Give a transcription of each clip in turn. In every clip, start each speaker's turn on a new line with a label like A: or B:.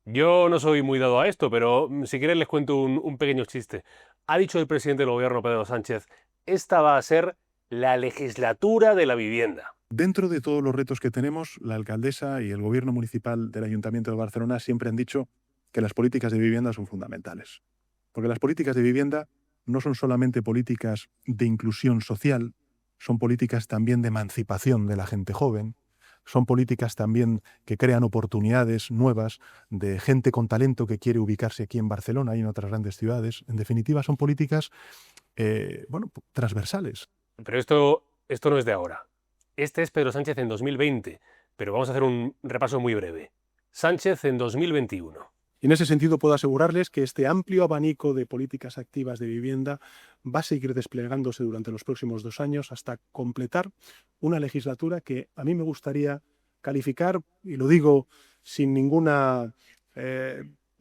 A: Yo no soy muy dado a esto, pero si queréis les cuento un pequeño chiste. Ha dicho el presidente del gobierno, Pedro Sánchez, esta va a ser la legislatura de la vivienda.
B: Dentro de todos los retos que tenemos, la alcaldesa y el gobierno municipal del Ayuntamiento de Barcelona siempre han dicho que las políticas de vivienda son fundamentales. Porque las políticas de vivienda no son solamente políticas de inclusión social, son políticas también de emancipación de la gente joven, son políticas también que crean oportunidades nuevas de gente con talento que quiere ubicarse aquí en Barcelona y en otras grandes ciudades. En definitiva, son políticas transversales.
A: Pero esto no es de ahora. Este es Pedro Sánchez en 2020, pero vamos a hacer un repaso muy breve. Sánchez en 2021.
B: Y en ese sentido puedo asegurarles que este amplio abanico de políticas activas de vivienda va a seguir desplegándose durante los próximos 2 años hasta completar una legislatura que a mí me gustaría calificar, y lo digo sin ninguna,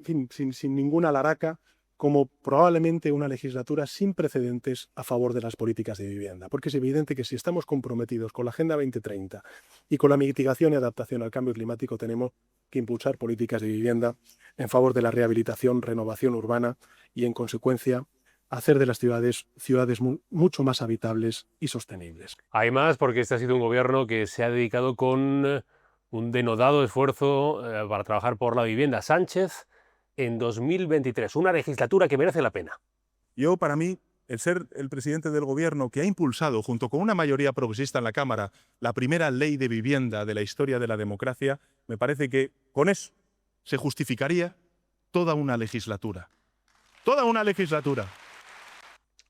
B: sin ninguna laraca, como probablemente una legislatura sin precedentes a favor de las políticas de vivienda. Porque es evidente que si estamos comprometidos con la Agenda 2030 y con la mitigación y adaptación al cambio climático, tenemos que impulsar políticas de vivienda en favor de la rehabilitación, renovación urbana y, en consecuencia, hacer de las ciudades mucho más habitables y sostenibles.
A: Hay más porque este ha sido un gobierno que se ha dedicado con un denodado esfuerzo para trabajar por la vivienda. Sánchez en 2023, una legislatura que merece la pena.
B: Yo, para mí, el ser el presidente del gobierno que ha impulsado, junto con una mayoría progresista en la Cámara, la primera ley de vivienda de la historia de la democracia, me parece que con eso se justificaría toda una legislatura. Toda una legislatura.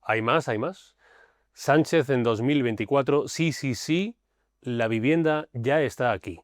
A: Hay más, hay más. Sánchez en 2024, sí, la vivienda ya está aquí.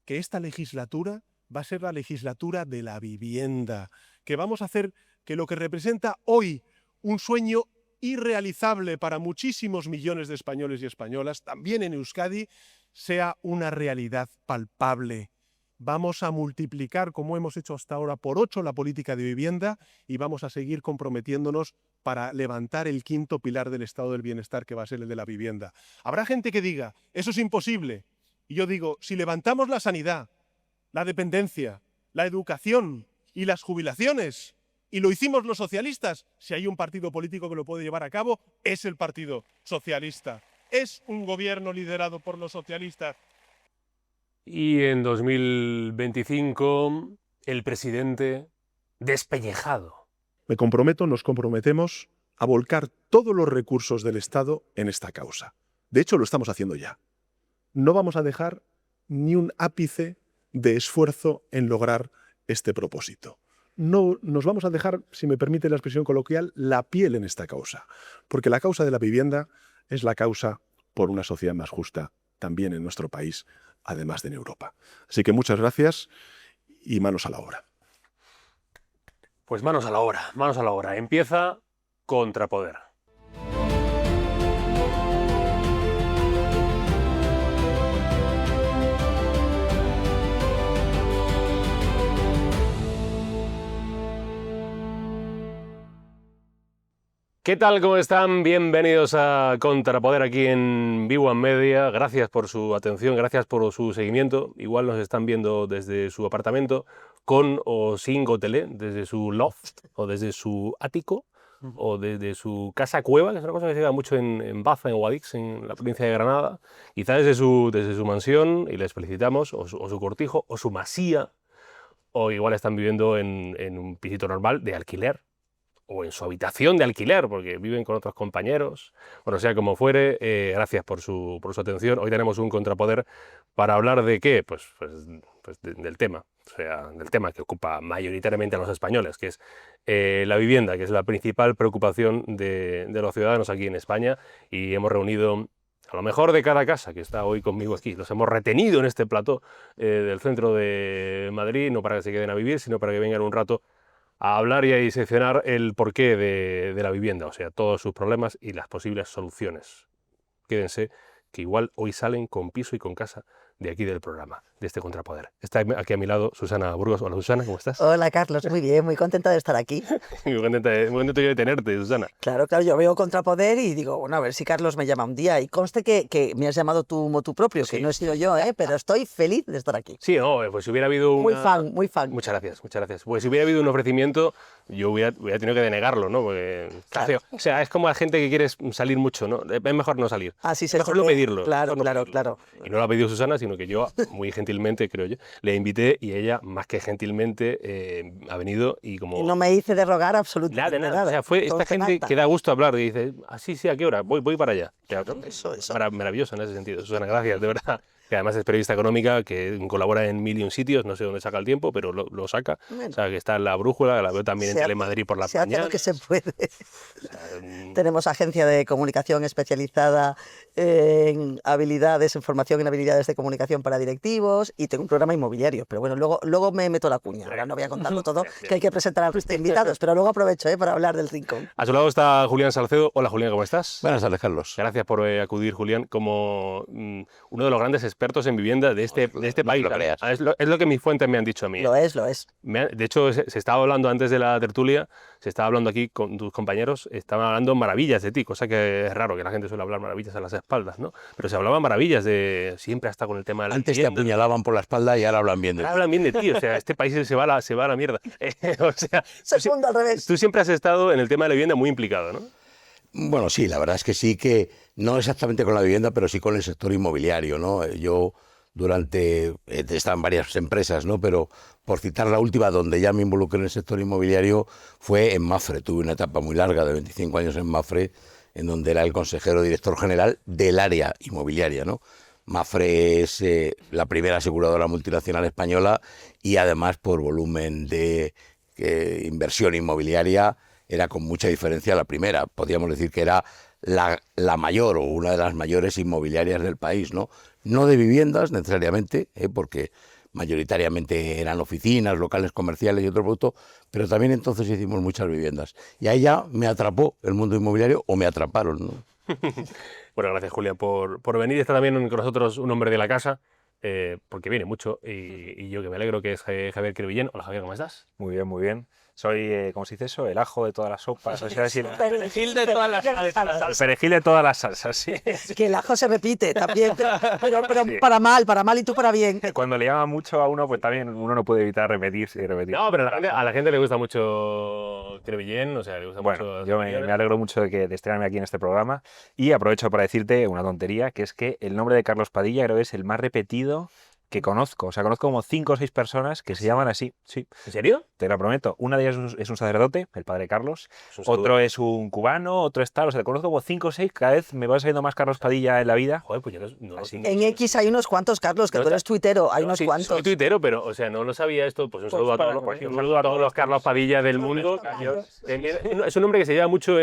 B: Que esta legislatura va a ser la legislatura de la vivienda, que vamos a hacer que lo que representa hoy un sueño irrealizable para muchísimos millones de españoles y españolas, también en Euskadi, sea una realidad palpable. Vamos a multiplicar, como hemos hecho hasta ahora, por 8 la política de vivienda y vamos a seguir comprometiéndonos para levantar el quinto pilar del estado del bienestar, que va a ser el de la vivienda. Habrá gente que diga, eso es imposible. Y yo digo, si levantamos la sanidad, la dependencia, la educación y las jubilaciones, y lo hicimos los socialistas, si hay un partido político que lo puede llevar a cabo, es el Partido Socialista. Es un gobierno liderado por los socialistas.
A: Y en 2025, el presidente despellejado.
B: Me comprometo, nos comprometemos a volcar todos los recursos del Estado en esta causa. De hecho, lo estamos haciendo ya. No vamos a dejar ni un ápice de esfuerzo en lograr este propósito. No nos vamos a dejar, si me permite la expresión coloquial, la piel en esta causa, porque la causa de la vivienda es la causa por una sociedad más justa también en nuestro país, además de en Europa. Así que muchas gracias y manos a la obra.
A: Pues manos a la obra, manos a la obra. Empieza Contrapoder. ¿Qué tal? ¿Cómo están? Bienvenidos a Contrapoder aquí en Vivo en Media. Gracias por su atención, gracias por su seguimiento. Igual nos están viendo desde su apartamento, con o sin gotelé, desde su loft o desde su ático o desde su casa cueva, que es una cosa que se lleva mucho en Baza, en Guadix, en la provincia de Granada. Quizá desde su mansión, y les felicitamos, o su cortijo, o su masía, o igual están viviendo en un pisito normal de alquiler, o en su habitación de alquiler, porque viven con otros compañeros. Bueno, sea como fuere, gracias por su atención. Hoy tenemos un Contrapoder para hablar de qué, pues del tema, o sea, del tema que ocupa mayoritariamente a los españoles, que es la vivienda, que es la principal preocupación de los ciudadanos aquí en España, y hemos reunido a lo mejor de cada casa que está hoy conmigo aquí. Los hemos retenido en este plató del centro de Madrid, no para que se queden a vivir, sino para que vengan un rato a hablar y a diseccionar el porqué de la vivienda, o sea, todos sus problemas y las posibles soluciones. Quédense, que igual hoy salen con piso y con casa de aquí del programa. de este Contrapoder. Está aquí a mi lado Susana Burgos. Hola Susana, ¿cómo estás?
C: Hola Carlos, muy bien, muy contenta de estar aquí.
A: Muy contento yo de tenerte, Susana.
C: Claro, yo veo Contrapoder y digo, bueno, a ver si Carlos me llama un día. Y conste que me has llamado tú motu propio,
A: Sí.
C: que no he sido yo, pero estoy feliz de estar aquí.
A: Sí, no, pues si hubiera habido
C: Muy fan, muy fan.
A: Muchas gracias, muchas gracias. Pues si hubiera habido un ofrecimiento, yo hubiera tenido que denegarlo, ¿no? Porque,
C: Claro.
A: o sea, es como la gente que quiere salir mucho, ¿no? Es mejor no salir.
C: Así se
A: Mejor no pedirlo.
C: Claro,
A: mejor no
C: claro,
A: pedirlo.
C: claro.
A: Y no lo ha pedido Susana, sino que yo, muy gentilmente, creo yo, le invité y ella, más que gentilmente, ha venido y como...
C: Y no me hice de rogar absolutamente
A: Nada. O sea, fue esta
C: Conste en
A: gente
C: acta.
A: que da gusto hablar y dice, sí, ¿a qué hora? Voy para allá. O sea,
C: Eso.
A: Maravilloso en ese sentido. Susana, gracias, de verdad. Que además es periodista económica, que colabora en mil y un sitios, no sé dónde saca el tiempo, pero lo saca.
C: Bueno.
A: O sea, que está en La Brújula, la veo también en
C: Se hace-
A: Telemadrid por la
C: Se hace
A: mañana.
C: lo que se puede.
A: O sea,
C: Tenemos agencia de comunicación especializada en habilidades, en formación en habilidades de comunicación para directivos y tengo un programa inmobiliario. Pero bueno, luego me meto la cuña. Ahora no voy a contarlo todo, que hay que presentar a nuestros invitados, pero luego aprovecho para hablar del rincón.
A: a su lado está Julián Salcedo. Hola, Julián, ¿cómo estás?
D: Buenas tardes, Carlos.
A: Gracias por acudir, Julián, como uno de los grandes expertos en vivienda de este
D: No
A: país.
D: te lo creas.
A: Es lo que mis fuentes me han dicho a mí.
C: Lo es.
A: De hecho, se estaba hablando antes de la tertulia, se estaba hablando aquí con tus compañeros, estaban hablando maravillas de ti, cosa que es raro, que la gente suele hablar maravillas a las espaldas, ¿no? Pero se hablaban maravillas de... Siempre hasta con el tema de la
D: Antes te
A: vivienda.
D: apuñalaban por la espalda y ahora hablan bien de
A: Ahora
D: ti.
A: hablan bien de ti, o sea, este país se va a la mierda. O sea,
C: Segundo al revés.
A: tú siempre has estado en el tema de la vivienda muy implicado, ¿no?
D: Bueno, sí, la verdad es que sí, que no exactamente con la vivienda, pero sí con el sector inmobiliario, ¿no? Yo he estado en varias empresas, ¿no? Pero por citar la última donde ya me involucré en el sector inmobiliario fue en Mapfre. Tuve una etapa muy larga de 25 años en Mapfre, en donde era el consejero director general del área inmobiliaria, ¿no? Mapfre es la primera aseguradora multinacional española y además por volumen de inversión inmobiliaria era con mucha diferencia la primera. Podríamos decir que era la mayor o una de las mayores inmobiliarias del país, ¿no? No de viviendas necesariamente, porque mayoritariamente eran oficinas, locales comerciales y otro producto, pero también entonces hicimos muchas viviendas. Y ahí ya me atrapó el mundo inmobiliario o me atraparon, ¿no?
A: Bueno, gracias Julián por venir. Está también con nosotros un hombre de la casa, porque viene mucho, y yo que me alegro, que es Javier Crevillén. Hola Javier, ¿cómo estás?
E: Muy bien, muy bien. Soy, ¿cómo se dice eso? El ajo de todas las sopas. O sea, el
C: Perejil de todas las
E: el perejil de todas las salsas, sí.
C: Que el ajo se repite también, pero
E: Sí.
C: para mal y tú para bien.
E: Cuando le llama mucho a uno, pues también uno no puede evitar repetirse y repetir.
A: No, pero a la gente le gusta mucho Crevillén, o sea, le gusta
E: Bueno,
A: mucho...
E: yo me alegro mucho de estrenarme aquí en este programa y aprovecho para decirte una tontería, que es que el nombre de Carlos Padilla creo que es el más repetido que conozco. O sea, conozco como 5 o 6 personas que se llaman así, sí.
A: ¿En serio?
E: Te lo prometo. Una de ellas es un sacerdote, el padre Carlos.
A: Es un saludo.
E: Otro es un cubano, otro es tal. O sea, conozco como 5 o 6. Cada vez me va saliendo más Carlos Padilla en la vida.
A: Joder, pues yo no
E: Así.
C: En X hay unos cuantos, Carlos, que
A: No,
C: tú eres tuitero, hay
A: no,
C: unos
A: sí,
C: cuantos.
A: Soy tuitero, pero, o sea, no lo sabía esto. Pues un saludo a todos, un saludo a todos los Carlos Padilla del mundo. Es un nombre que se lleva mucho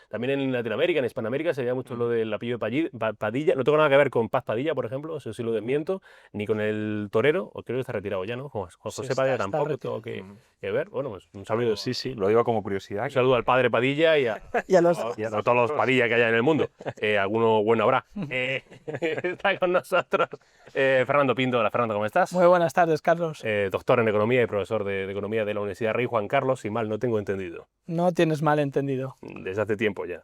A: también en Latinoamérica, en Hispanoamérica, se lleva mucho lo del apellido Padilla. No tengo nada que ver con Paz Padilla, por ejemplo, eso sí lo desmiento, ni con el torero, o creo que está retirado ya, ¿no? Con José Padilla tampoco tengo que ver. Bueno, pues un saludo.
E: Sí, lo digo como curiosidad.
A: Un saludo al padre Padilla y a
C: Y a los...
A: todos los Padilla que haya en el mundo. Alguno bueno habrá. Está con nosotros Fernando Pinto. Hola, Fernando, ¿cómo estás?
F: Muy buenas tardes, Carlos.
A: Doctor en Economía y profesor de Economía de la Universidad Rey Juan Carlos, si mal no tengo entendido,
F: No tienes mal entendido.
A: desde hace tiempo ya.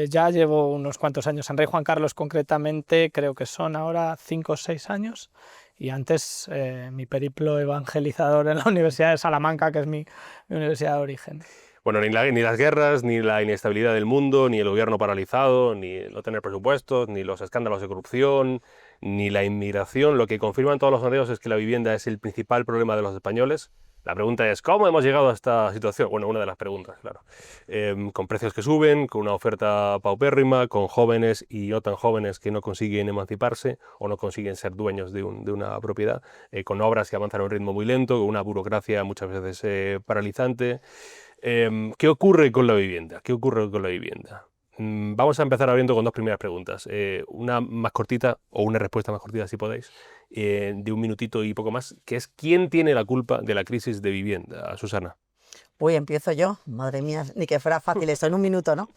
F: Ya llevo unos cuantos años en Rey Juan Carlos, concretamente creo que son ahora 5 o 6 años. Y antes mi periplo evangelizador en la Universidad de Salamanca, que es mi universidad de origen.
A: Bueno, ni las guerras, ni la inestabilidad del mundo, ni el gobierno paralizado, ni no tener presupuestos, ni los escándalos de corrupción, ni la inmigración. Lo que confirman todos los sondeos es que la vivienda es el principal problema de los españoles. La pregunta es, ¿cómo hemos llegado a esta situación? Bueno, una de las preguntas, claro. Con precios que suben, con una oferta paupérrima, con jóvenes y no tan jóvenes que no consiguen emanciparse o no consiguen ser dueños de una propiedad, con obras que avanzan a un ritmo muy lento, con una burocracia muchas veces paralizante. ¿Qué ocurre con la vivienda? ¿Qué ocurre con la vivienda? Vamos a empezar abriendo con dos primeras preguntas. Una más cortita, o una respuesta más cortita si podéis, de un minutito y poco más, que es ¿quién tiene la culpa de la crisis de vivienda? Susana.
C: Uy, empiezo yo. Madre mía, ni que fuera fácil esto en un minuto, ¿no?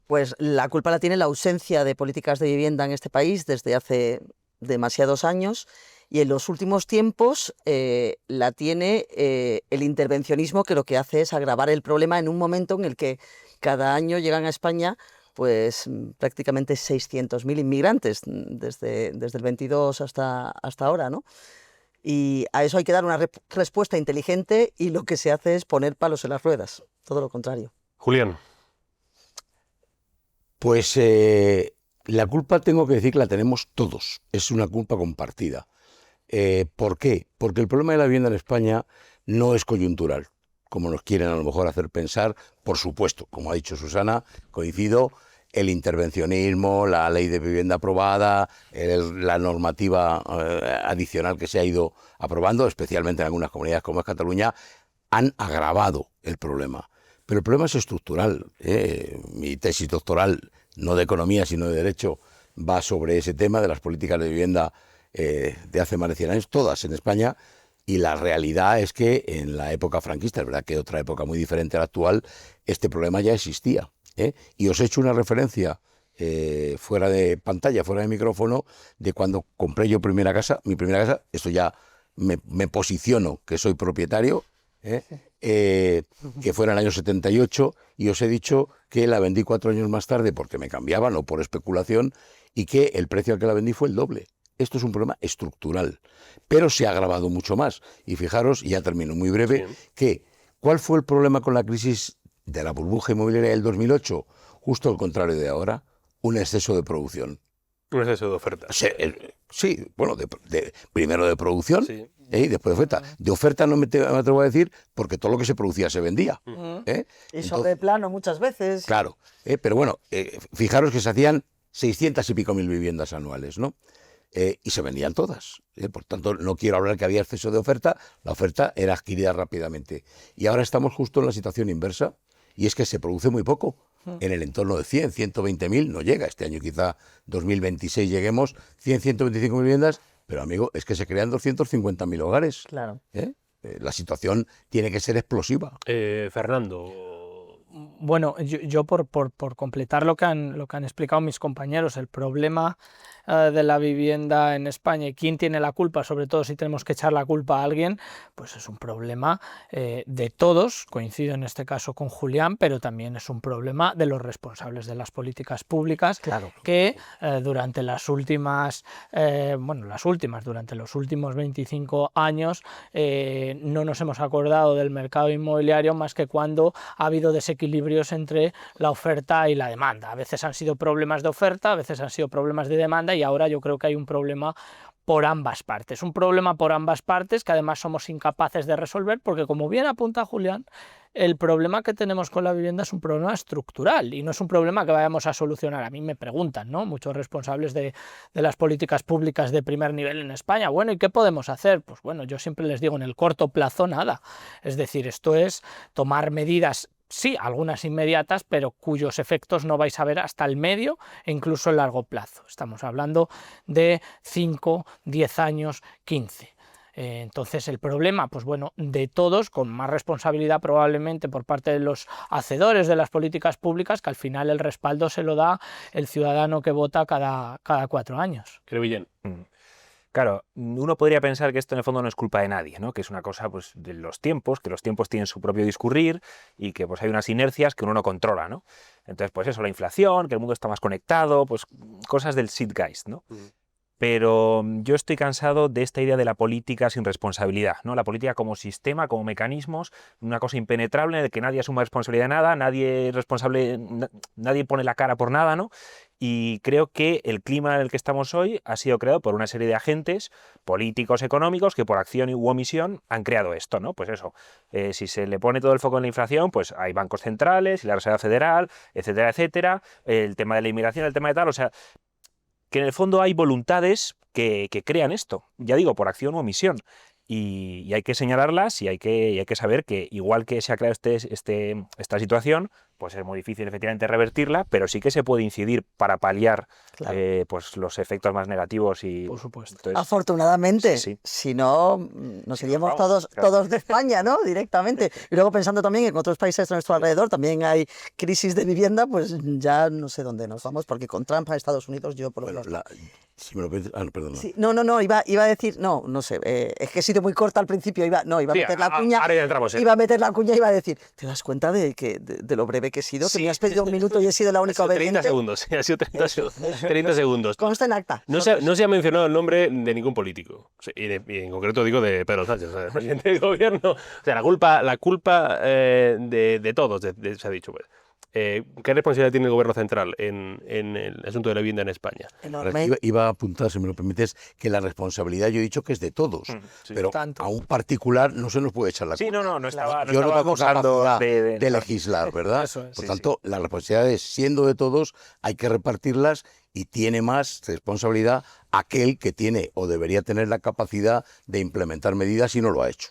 C: Pues la culpa la tiene la ausencia de políticas de vivienda en este país desde hace demasiados años Y en los últimos tiempos la tiene el intervencionismo, que lo que hace es agravar el problema en un momento en el que cada año llegan a España pues prácticamente 600.000 inmigrantes desde el 22 hasta ahora, ¿no? Y a eso hay que dar una respuesta inteligente, y lo que se hace es poner palos en las ruedas, todo lo contrario.
A: Julián.
D: Pues la culpa, tengo que decir que la tenemos todos, es una culpa compartida. ¿Por qué? Porque el problema de la vivienda en España no es coyuntural, como nos quieren a lo mejor hacer pensar. Por supuesto, como ha dicho Susana, coincido, el intervencionismo, la ley de vivienda aprobada, la normativa adicional que se ha ido aprobando, especialmente en algunas comunidades como es Cataluña, han agravado el problema. Pero el problema es estructural. Mi tesis doctoral, no de economía, sino de derecho, va sobre ese tema de las políticas de vivienda de hace más de 100 años, todas en España, y la realidad es que en la época franquista, es verdad que otra época muy diferente a la actual, este problema ya existía. Y os he hecho una referencia fuera de pantalla, fuera de micrófono, de cuando compré yo mi primera casa, esto ya me posiciono que soy propietario, que fue en el año 78, y os he dicho que la vendí 4 años más tarde porque me cambiaban o por especulación, y que el precio al que la vendí fue el doble. Esto es un problema estructural, pero se ha agravado mucho más. Y fijaros, y ya termino muy breve, que ¿cuál fue el problema con la crisis de la burbuja inmobiliaria del 2008? Justo al contrario de ahora, un exceso de producción.
A: Un exceso de oferta.
D: Sí, bueno, primero de producción,
A: Sí.
D: y después de oferta. De oferta no me atrevo a decir, porque todo lo que se producía se vendía.
C: Y sobre plano muchas veces.
D: Claro, pero bueno, fijaros que se hacían 600 y pico mil viviendas anuales, ¿no? Y se vendían todas. Por tanto, no quiero hablar que había exceso de oferta, la oferta era adquirida rápidamente. Y ahora estamos justo en la situación inversa, y es que se produce muy poco. En el entorno de 100, 120.000, no llega. Este año quizá 2026 lleguemos 100, 125.000 viviendas, pero amigo, es que se crean 250.000 hogares.
C: Claro.
D: La situación tiene que ser explosiva.
A: Fernando.
F: Bueno, yo por completar lo que han explicado mis compañeros, el problema de la vivienda en España y quién tiene la culpa, sobre todo si tenemos que echar la culpa a alguien, pues es un problema de todos, coincido en este caso con Julián, pero también es un problema de los responsables de las políticas públicas,
C: Claro.
F: que durante durante los últimos 25 años no nos hemos acordado del mercado inmobiliario más que cuando ha habido desequilibrios entre la oferta y la demanda. A veces han sido problemas de oferta, a veces han sido problemas de demanda, y ahora yo creo que hay un problema por ambas partes. Un problema por ambas partes que además somos incapaces de resolver, porque como bien apunta Julián, el problema que tenemos con la vivienda es un problema estructural y no es un problema que vayamos a solucionar. A mí me preguntan, ¿no?, muchos responsables de las políticas públicas de primer nivel en España, bueno, ¿y qué podemos hacer? Pues bueno, yo siempre les digo, en el corto plazo nada. Es decir, esto es tomar medidas, sí, algunas inmediatas, pero cuyos efectos no vais a ver hasta el medio e incluso el largo plazo. Estamos hablando de 5, 10 años, 15. Entonces el problema, pues bueno, de todos, con más responsabilidad probablemente por parte de los hacedores de las políticas públicas, que al final el respaldo se lo da el ciudadano que vota cada 4 años.
A: Creo bien.
E: Claro, uno podría pensar que esto en el fondo no es culpa de nadie, ¿no? Que es una cosa, pues, de los tiempos, que los tiempos tienen su propio discurrir y que pues hay unas inercias que uno no controla, ¿no? Entonces, pues eso, la inflación, que el mundo está más conectado, pues cosas del Zeitgeist, ¿no? Pero yo estoy cansado de esta idea de la política sin responsabilidad, ¿no? La política como sistema, como mecanismos, una cosa impenetrable en la que nadie asume responsabilidad de nada, nadie es responsable, nadie pone la cara por nada, ¿no? Y creo que el clima en el que estamos hoy ha sido creado por una serie de agentes políticos, económicos, que por acción u omisión han creado esto, ¿no? Pues eso, si se le pone todo el foco en la inflación, pues hay bancos centrales y la Reserva Federal, etcétera, etcétera, el tema de la inmigración, el tema de tal, o sea, que en el fondo hay voluntades que crean esto, ya digo, por acción u omisión. Y hay que señalarlas y hay que saber que igual que se ha creado esta situación, puede ser muy difícil efectivamente revertirla, pero sí que se puede incidir para paliar
C: Claro.
E: pues los efectos más negativos y
F: Por supuesto.
E: entonces,
C: Afortunadamente,
E: Sí, sí.
C: si no, nos iríamos
E: vamos, claro.
C: todos de España, ¿no? Directamente. Y luego pensando también en otros países a nuestro alrededor, también hay crisis de vivienda, pues ya no sé dónde nos vamos, porque con Trump a Estados Unidos yo por lo
D: Bueno,
C: menos...
D: si me lo permites- no, perdona.
C: Sí, no, iba a decir, no sé, es que he sido muy corta al principio, iba a
A: Sí,
C: meter la cuña,
A: ahora ya entramos,
C: iba a meter la cuña y iba a decir, ¿te das cuenta de lo breve que he sido? Que
A: Sí.
C: me has pedido un minuto y he sido la única
A: 30
C: obediente.
A: segundos, sí, ha sido 30 segundos.
C: Consta en acta.
A: No se ha mencionado el nombre de ningún político. O sea, y en concreto digo de Pedro Sánchez, o sea, el presidente del gobierno. O sea, la culpa de todos, se ha dicho. Pues. ¿Qué responsabilidad tiene el gobierno central en el asunto de la vivienda en España?
C: Enorme.
D: Iba a apuntar, si me lo permites, que la responsabilidad yo he dicho que es de todos,
E: sí.
D: pero
F: Tanto.
D: a un particular no se nos puede echar la
E: Sí,
D: culpa.
E: no estaba, no
D: Yo no
E: estaba
D: tengo
E: acusando
D: capacidad
E: de
D: de legislar, ¿verdad?
F: Eso es.
D: Por
E: Sí,
D: tanto, las responsabilidades, siendo de todos, hay que repartirlas y tiene más responsabilidad aquel que tiene o debería tener la capacidad de implementar medidas y no lo ha hecho.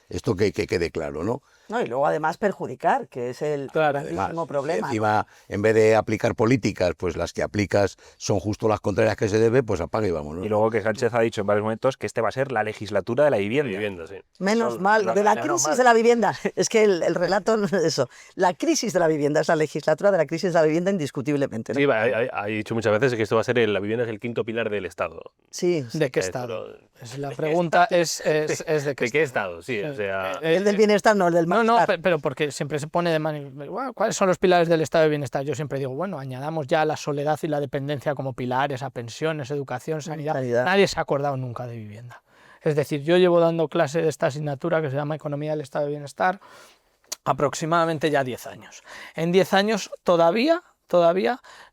D: Esto que quede claro, ¿no?
C: No, y luego además perjudicar, que es el
F: Claro.
C: mismo problema.
D: Encima, en vez de aplicar políticas, pues las que aplicas son justo las contrarias que se debe, pues apaga y vámonos.
E: Y luego que Sánchez ha dicho en varios momentos que este va a ser la legislatura de la vivienda.
A: Vivienda, sí.
C: Menos
E: Solo-
C: mal,
E: no,
C: de la
E: menos
C: crisis
E: mal.
C: de la vivienda. Es que el relato no es eso. La crisis de la vivienda es la legislatura de la crisis de la vivienda indiscutiblemente, ¿no?
A: Sí, ha dicho muchas veces que esto va a ser la vivienda es el quinto pilar del Estado.
C: Sí.
F: ¿De qué
A: Esto
F: estado?
A: lo-
F: Es la pregunta es de qué
A: ¿De qué
F: estado.
A: Estado? Sí, o sea...
C: El del bienestar, no, el del
F: No,
C: malestar.
F: pero porque siempre se pone de manifiesto, ¿cuáles son los pilares del estado de bienestar? Yo siempre digo, bueno, añadamos ya la soledad y la dependencia como pilares a pensiones, educación, sanidad.
C: Sanidad.
F: Nadie se ha acordado nunca de vivienda. Es decir, yo llevo dando clase de esta asignatura que se llama Economía del Estado de Bienestar aproximadamente ya 10 años. En 10 años todavía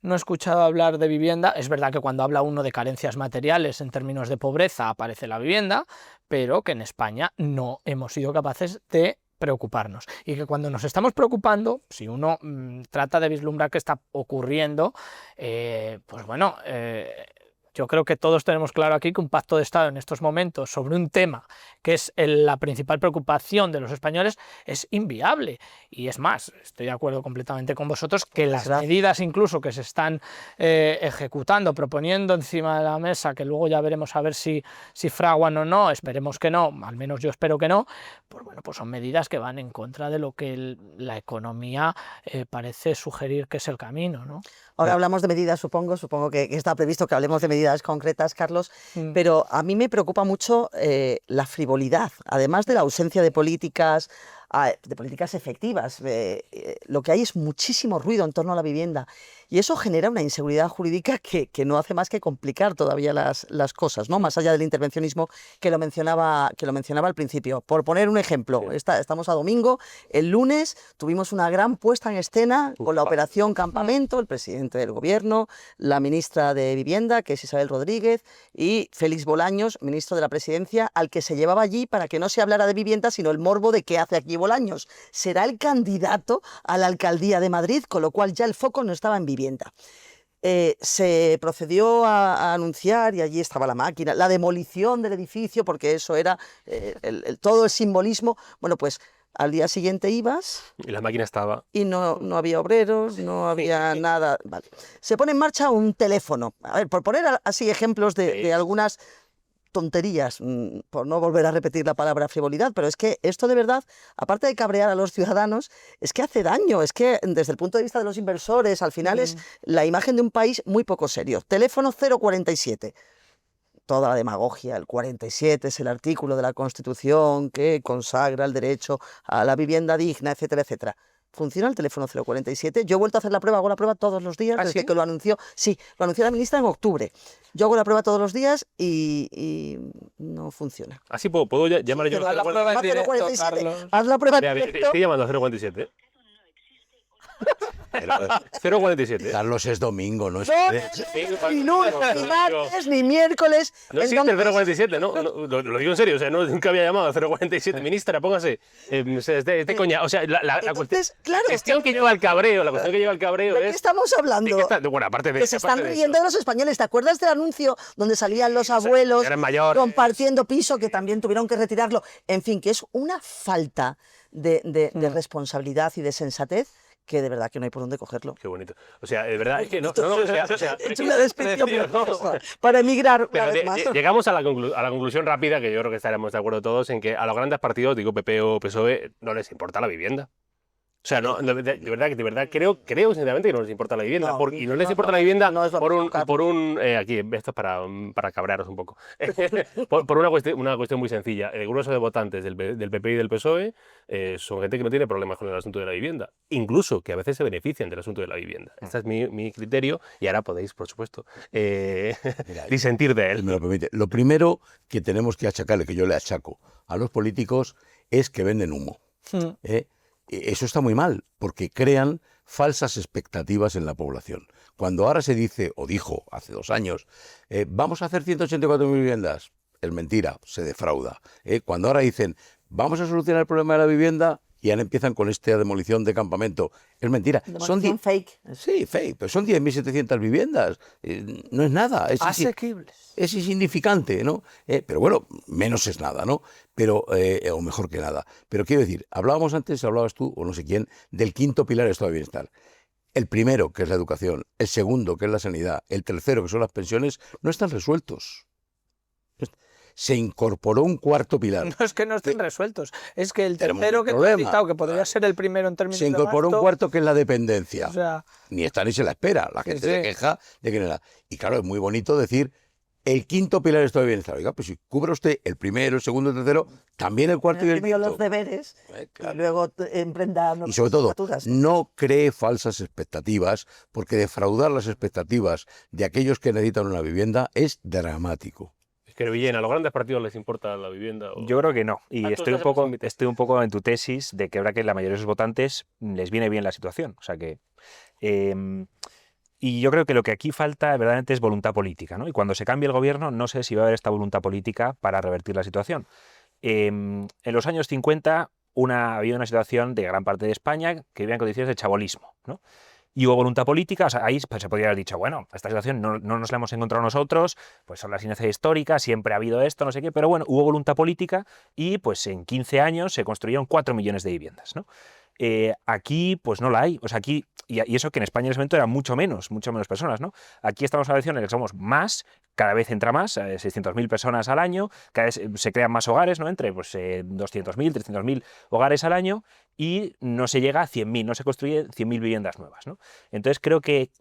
F: no he escuchado hablar de vivienda. Es verdad que cuando habla uno de carencias materiales en términos de pobreza aparece la vivienda, pero que en España no hemos sido capaces de preocuparnos. Y que cuando nos estamos preocupando, si uno trata de vislumbrar qué está ocurriendo, pues bueno... yo creo que todos tenemos claro aquí que un pacto de Estado en estos momentos sobre un tema que es la principal preocupación de los españoles es inviable. Y es más, estoy de acuerdo completamente con vosotros que las medidas incluso que se están ejecutando, proponiendo encima de la mesa, que luego ya veremos a ver si fraguan o no, esperemos que no, al menos yo espero que no, pues bueno, pues son medidas que van en contra de lo que la economía parece sugerir que es el camino, ¿no?
C: Ahora hablamos de medidas, supongo que está previsto que hablemos de medidas concretas, Carlos, pero a mí me preocupa mucho la frivolidad, además de la ausencia de políticas efectivas. Lo que hay es muchísimo ruido en torno a la vivienda y eso genera una inseguridad jurídica que no hace más que complicar todavía las cosas, ¿no? Más allá del intervencionismo que lo mencionaba al principio. Por poner un ejemplo, estamos a domingo, el lunes tuvimos una gran puesta en escena con la operación Campamento, el presidente del gobierno, la ministra de Vivienda, que es Isabel Rodríguez, y Félix Bolaños, ministro de la Presidencia, al que se llevaba allí para que no se hablara de vivienda, sino el morbo de qué hace aquí Bolaños. Será el candidato a la alcaldía de Madrid, con lo cual ya el foco no estaba en vivienda. Se procedió a anunciar, y allí estaba la máquina, la demolición del edificio, porque eso era todo el simbolismo. Bueno, pues al día siguiente ibas
A: Y la máquina estaba...
C: y no había obreros, no había nada. Vale. Se pone en marcha un teléfono. A ver, por poner así ejemplos de algunas tonterías, por no volver a repetir la palabra frivolidad, pero es que esto de verdad, aparte de cabrear a los ciudadanos, es que hace daño, es que desde el punto de vista de los inversores, al final es la imagen de un país muy poco serio. Teléfono 047. Toda la demagogia, el 47 es el artículo de la Constitución que consagra el derecho a la vivienda digna, etcétera, etcétera. Funciona el teléfono 047. Yo he vuelto a hacer la prueba, hago la prueba todos los días desde que lo anunció. Sí, lo anunció la ministra en octubre. Yo hago la prueba todos los días y no funciona.
A: Así puedo llamar yo...
F: Haz la prueba en directo,
C: 047.
F: Carlos.
C: Haz la prueba en
A: Mira,
C: directo.
A: estoy llamando a 047. ¿eh? 047.
D: Carlos, es domingo, ¿no?
C: Ni lunes, ni martes, ni miércoles.
A: No existe el 047, ¿no? Lo digo en serio, o sea, nunca había llamado a 047. Ministra, póngase, coña. O sea, la
C: Entonces, claro,
A: cuestión que lleva al cabreo, la cuestión que lleva al cabreo
C: ¿de qué
A: es...
C: estamos hablando?
A: Bueno, aparte de...
C: Que se están
A: aparte de
C: riendo de los españoles. ¿Te acuerdas del anuncio donde salían los abuelos
A: eran mayores.
C: compartiendo piso, que también tuvieron que retirarlo? En fin, que es una falta de responsabilidad y de sensatez que de verdad que no hay por dónde cogerlo.
A: Qué bonito. O sea, de verdad es que no, o sea,
C: He hecho una descripción
A: precioso.
C: para emigrar una
A: Pero
C: vez más.
A: llegamos a la conclusión rápida, que yo creo que estaremos de acuerdo todos, en que a los grandes partidos, digo PP o PSOE, no les importa la vivienda. O sea, no, de verdad creo sinceramente que no les importa la vivienda. Y no les importa la vivienda
C: no es lo
A: por un aquí, esto es para cabrearos un poco. por una cuestión muy sencilla. El grueso de votantes del PP y del PSOE son gente que no tiene problemas con el asunto de la vivienda. Incluso que a veces se benefician del asunto de la vivienda. Este es mi criterio y ahora podéis, por supuesto, disentir de él.
D: Me lo permite. Lo primero que tenemos que achacarle, que yo le achaco a los políticos, es que venden humo. Eso está muy mal, porque crean falsas expectativas en la población. Cuando ahora se dice, o dijo hace 2 años, vamos a hacer 184.000 viviendas, es mentira, se defrauda. Cuando ahora dicen, vamos a solucionar el problema de la vivienda, y ahora empiezan con esta demolición de campamento, es mentira.
C: Demolición fake.
D: Sí, fake, pero son 10.700 viviendas, no es nada.
F: Asequibles.
D: Es insignificante, ¿no? Pero bueno, menos es nada, ¿no? Pero, o mejor que nada. Pero quiero decir, hablabas tú, o no sé quién, del 5.º pilar del estado de bienestar. El primero, que es la educación, el segundo, que es la sanidad, el tercero, que son las pensiones, no están resueltos. Se incorporó un 4.º pilar.
F: No es que no estén resueltos, es que el
D: Tenemos
F: tercero
D: un
F: que te he
D: problema.
F: citado, que podría ser el primero en términos
D: Se
F: de
D: incorporó un
F: gasto,
D: cuarto, que es la dependencia.
F: o sea,
D: Ni está ni se la espera. La gente
F: sí.
D: se queja de que no era. Y claro, es muy bonito decir el 5.º pilar del estado de bienestar. Oiga, pues si cubre usted el primero, el segundo, el tercero, también el cuarto y el
C: Primero
D: quinto.
C: los deberes
D: Claro.
C: y luego emprenda
D: Y sobre todo,
C: asignaturas.
D: no cree falsas expectativas, porque defraudar las expectativas de aquellos que necesitan una vivienda es dramático.
A: Es que, Villena, ¿a los grandes partidos les importa la vivienda?
E: Yo creo que no. Y
A: Ah, tú
E: estoy un poco en tu tesis de que ahora que la mayoría de sus votantes les viene bien la situación. O sea que. Y yo creo que lo que aquí falta verdaderamente es voluntad política, ¿no? Y cuando se cambie el gobierno, no sé si va a haber esta voluntad política para revertir la situación. En los años 50 había una situación de gran parte de España que vivía en condiciones de chabolismo, ¿no? Y hubo voluntad política, o sea, ahí pues, se podría haber dicho, bueno, esta situación no nos la hemos encontrado nosotros, pues son las inercias históricas, siempre ha habido esto, no sé qué, pero bueno, hubo voluntad política y pues en 15 años se construyeron 4 millones de viviendas, ¿no? Aquí pues no la hay, o sea, aquí, y eso que en España en ese momento eran mucho menos personas, ¿no? Aquí estamos a la elección en la que somos más, cada vez entra más, 600.000 personas al año, cada vez se crean más hogares, ¿no? Entre pues 200.000, 300.000 hogares al año y no se llega a 100.000, no se construyen 100.000 viviendas nuevas, ¿no? Entonces creo que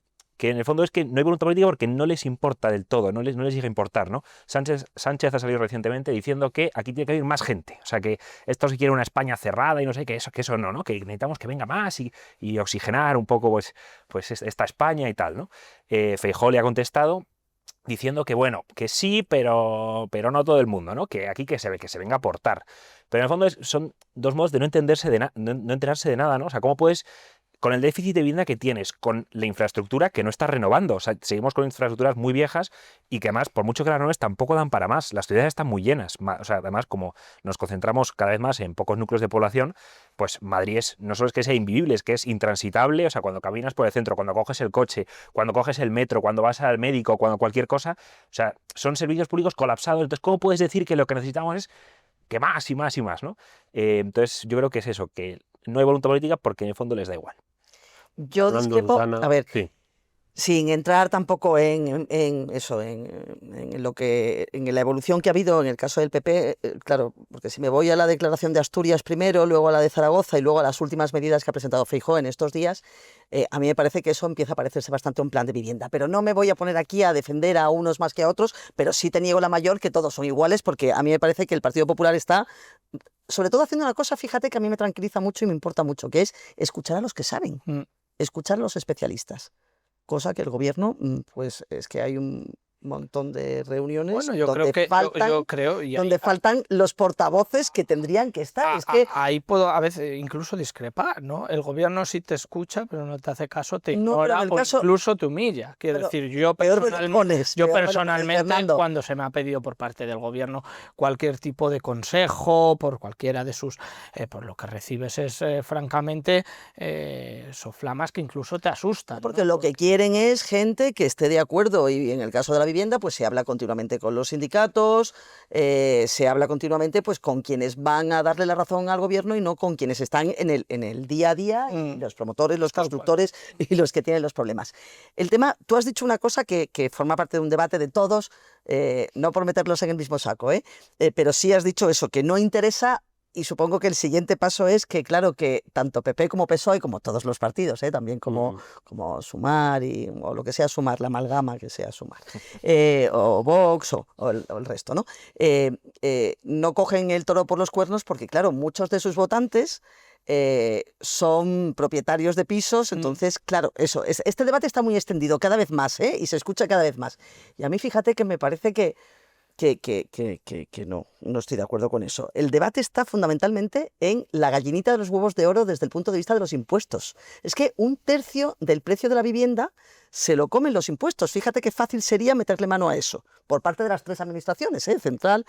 E: en el fondo es que no hay voluntad política porque no les importa del todo, no les llega a importar, ¿no? Sánchez ha salido recientemente diciendo que aquí tiene que haber más gente, o sea que esto se quiere una España cerrada y no sé, que eso no, ¿no? Que necesitamos que venga más y oxigenar un poco pues esta España y tal, ¿no? Feijóo le ha contestado diciendo que bueno, que sí, pero no todo el mundo, ¿no? Que aquí que se venga a aportar. Pero en el fondo son dos modos de no enterarse de nada, ¿no? O sea, ¿cómo puedes, con el déficit de vivienda que tienes, con la infraestructura que no estás renovando? O sea, seguimos con infraestructuras muy viejas y que además, por mucho que las renueves, tampoco dan para más. Las ciudades están muy llenas. O sea, además, como nos concentramos cada vez más en pocos núcleos de población, pues Madrid no solo es que sea invivible, es que es intransitable. O sea, cuando caminas por el centro, cuando coges el coche, cuando coges el metro, cuando vas al médico, cuando cualquier cosa, o sea, son servicios públicos colapsados. Entonces, ¿cómo puedes decir que lo que necesitamos es que más y más y más, ¿no? Entonces, yo creo que es eso, que no hay voluntad política porque en el fondo les da igual.
C: Yo
A: Fernando,
C: discrepo,
A: Susana,
C: a ver,
A: sí.
C: sin entrar tampoco en lo que en la evolución que ha habido en el caso del PP, claro, porque si me voy a la declaración de Asturias primero, luego a la de Zaragoza y luego a las últimas medidas que ha presentado Feijóo en estos días, a mí me parece que eso empieza a parecerse bastante a un plan de vivienda. Pero no me voy a poner aquí a defender a unos más que a otros, pero sí te niego la mayor que todos son iguales, porque a mí me parece que el Partido Popular está sobre todo haciendo una cosa, fíjate, que a mí me tranquiliza mucho y me importa mucho, que es escuchar a los que saben, escuchar a los especialistas. Cosa que el gobierno, pues es que hay un montón de reuniones
F: bueno, yo
C: donde,
F: creo que,
C: faltan,
F: yo creo, y
C: donde faltan los portavoces que tendrían que estar. Es que
F: ahí puedo a veces incluso discrepar, ¿no? El gobierno sí te escucha, pero no te hace caso, te
C: No, pero
F: ignora
C: en el
F: o
C: caso-
F: incluso te humilla. Quiero
C: pero
F: decir, yo
C: peor me lo
F: personalmente,
C: pones, peor me lo pones, Fernando.
F: cuando se me ha pedido por parte del gobierno cualquier tipo de consejo, por cualquiera de sus... por lo que recibes es, francamente, soflamas que incluso te asustan,
C: porque
F: ¿no?
C: lo que quieren es gente que esté de acuerdo, y en el caso de la vivienda, pues se habla continuamente con los sindicatos, se habla continuamente pues con quienes van a darle la razón al gobierno y no con quienes están en el día a día, y los promotores, los constructores y los que tienen los problemas. El tema, tú has dicho una cosa que forma parte de un debate de todos, no por meterlos en el mismo saco, pero sí has dicho eso, que no interesa. Y supongo que el siguiente paso es que, claro, que tanto PP como PSOE, como todos los partidos, también como Sumar o lo que sea Sumar, la amalgama que sea Sumar, o Vox o el resto, ¿no? No cogen el toro por los cuernos porque, claro, muchos de sus votantes son propietarios de pisos, entonces, claro, este debate está muy extendido cada vez más, y se escucha cada vez más. Y a mí, fíjate que me parece que no estoy de acuerdo con eso. El debate está fundamentalmente en la gallinita de los huevos de oro desde el punto de vista de los impuestos. Es que 1/3 del precio de la vivienda se lo comen los impuestos. Fíjate qué fácil sería meterle mano a eso, por parte de las 3 administraciones, central,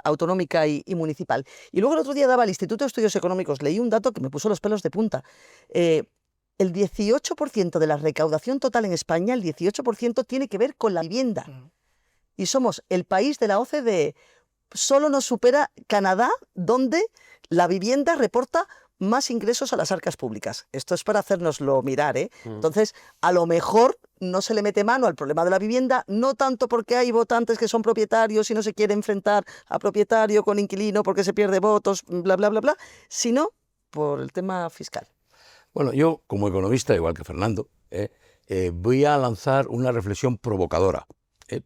C: autonómica y municipal. Y luego el otro día daba al Instituto de Estudios Económicos, leí un dato que me puso los pelos de punta. El 18% de la recaudación total en España, el 18% tiene que ver con la vivienda. Y somos el país de la OCDE. Solo nos supera Canadá, donde la vivienda reporta más ingresos a las arcas públicas. Esto es para hacérnoslo mirar, Entonces, a lo mejor no se le mete mano al problema de la vivienda, no tanto porque hay votantes que son propietarios y no se quiere enfrentar a propietario con inquilino porque se pierde votos, bla, bla, bla, bla, sino por el tema fiscal.
D: Bueno, yo, como economista, igual que Fernando, voy a lanzar una reflexión provocadora,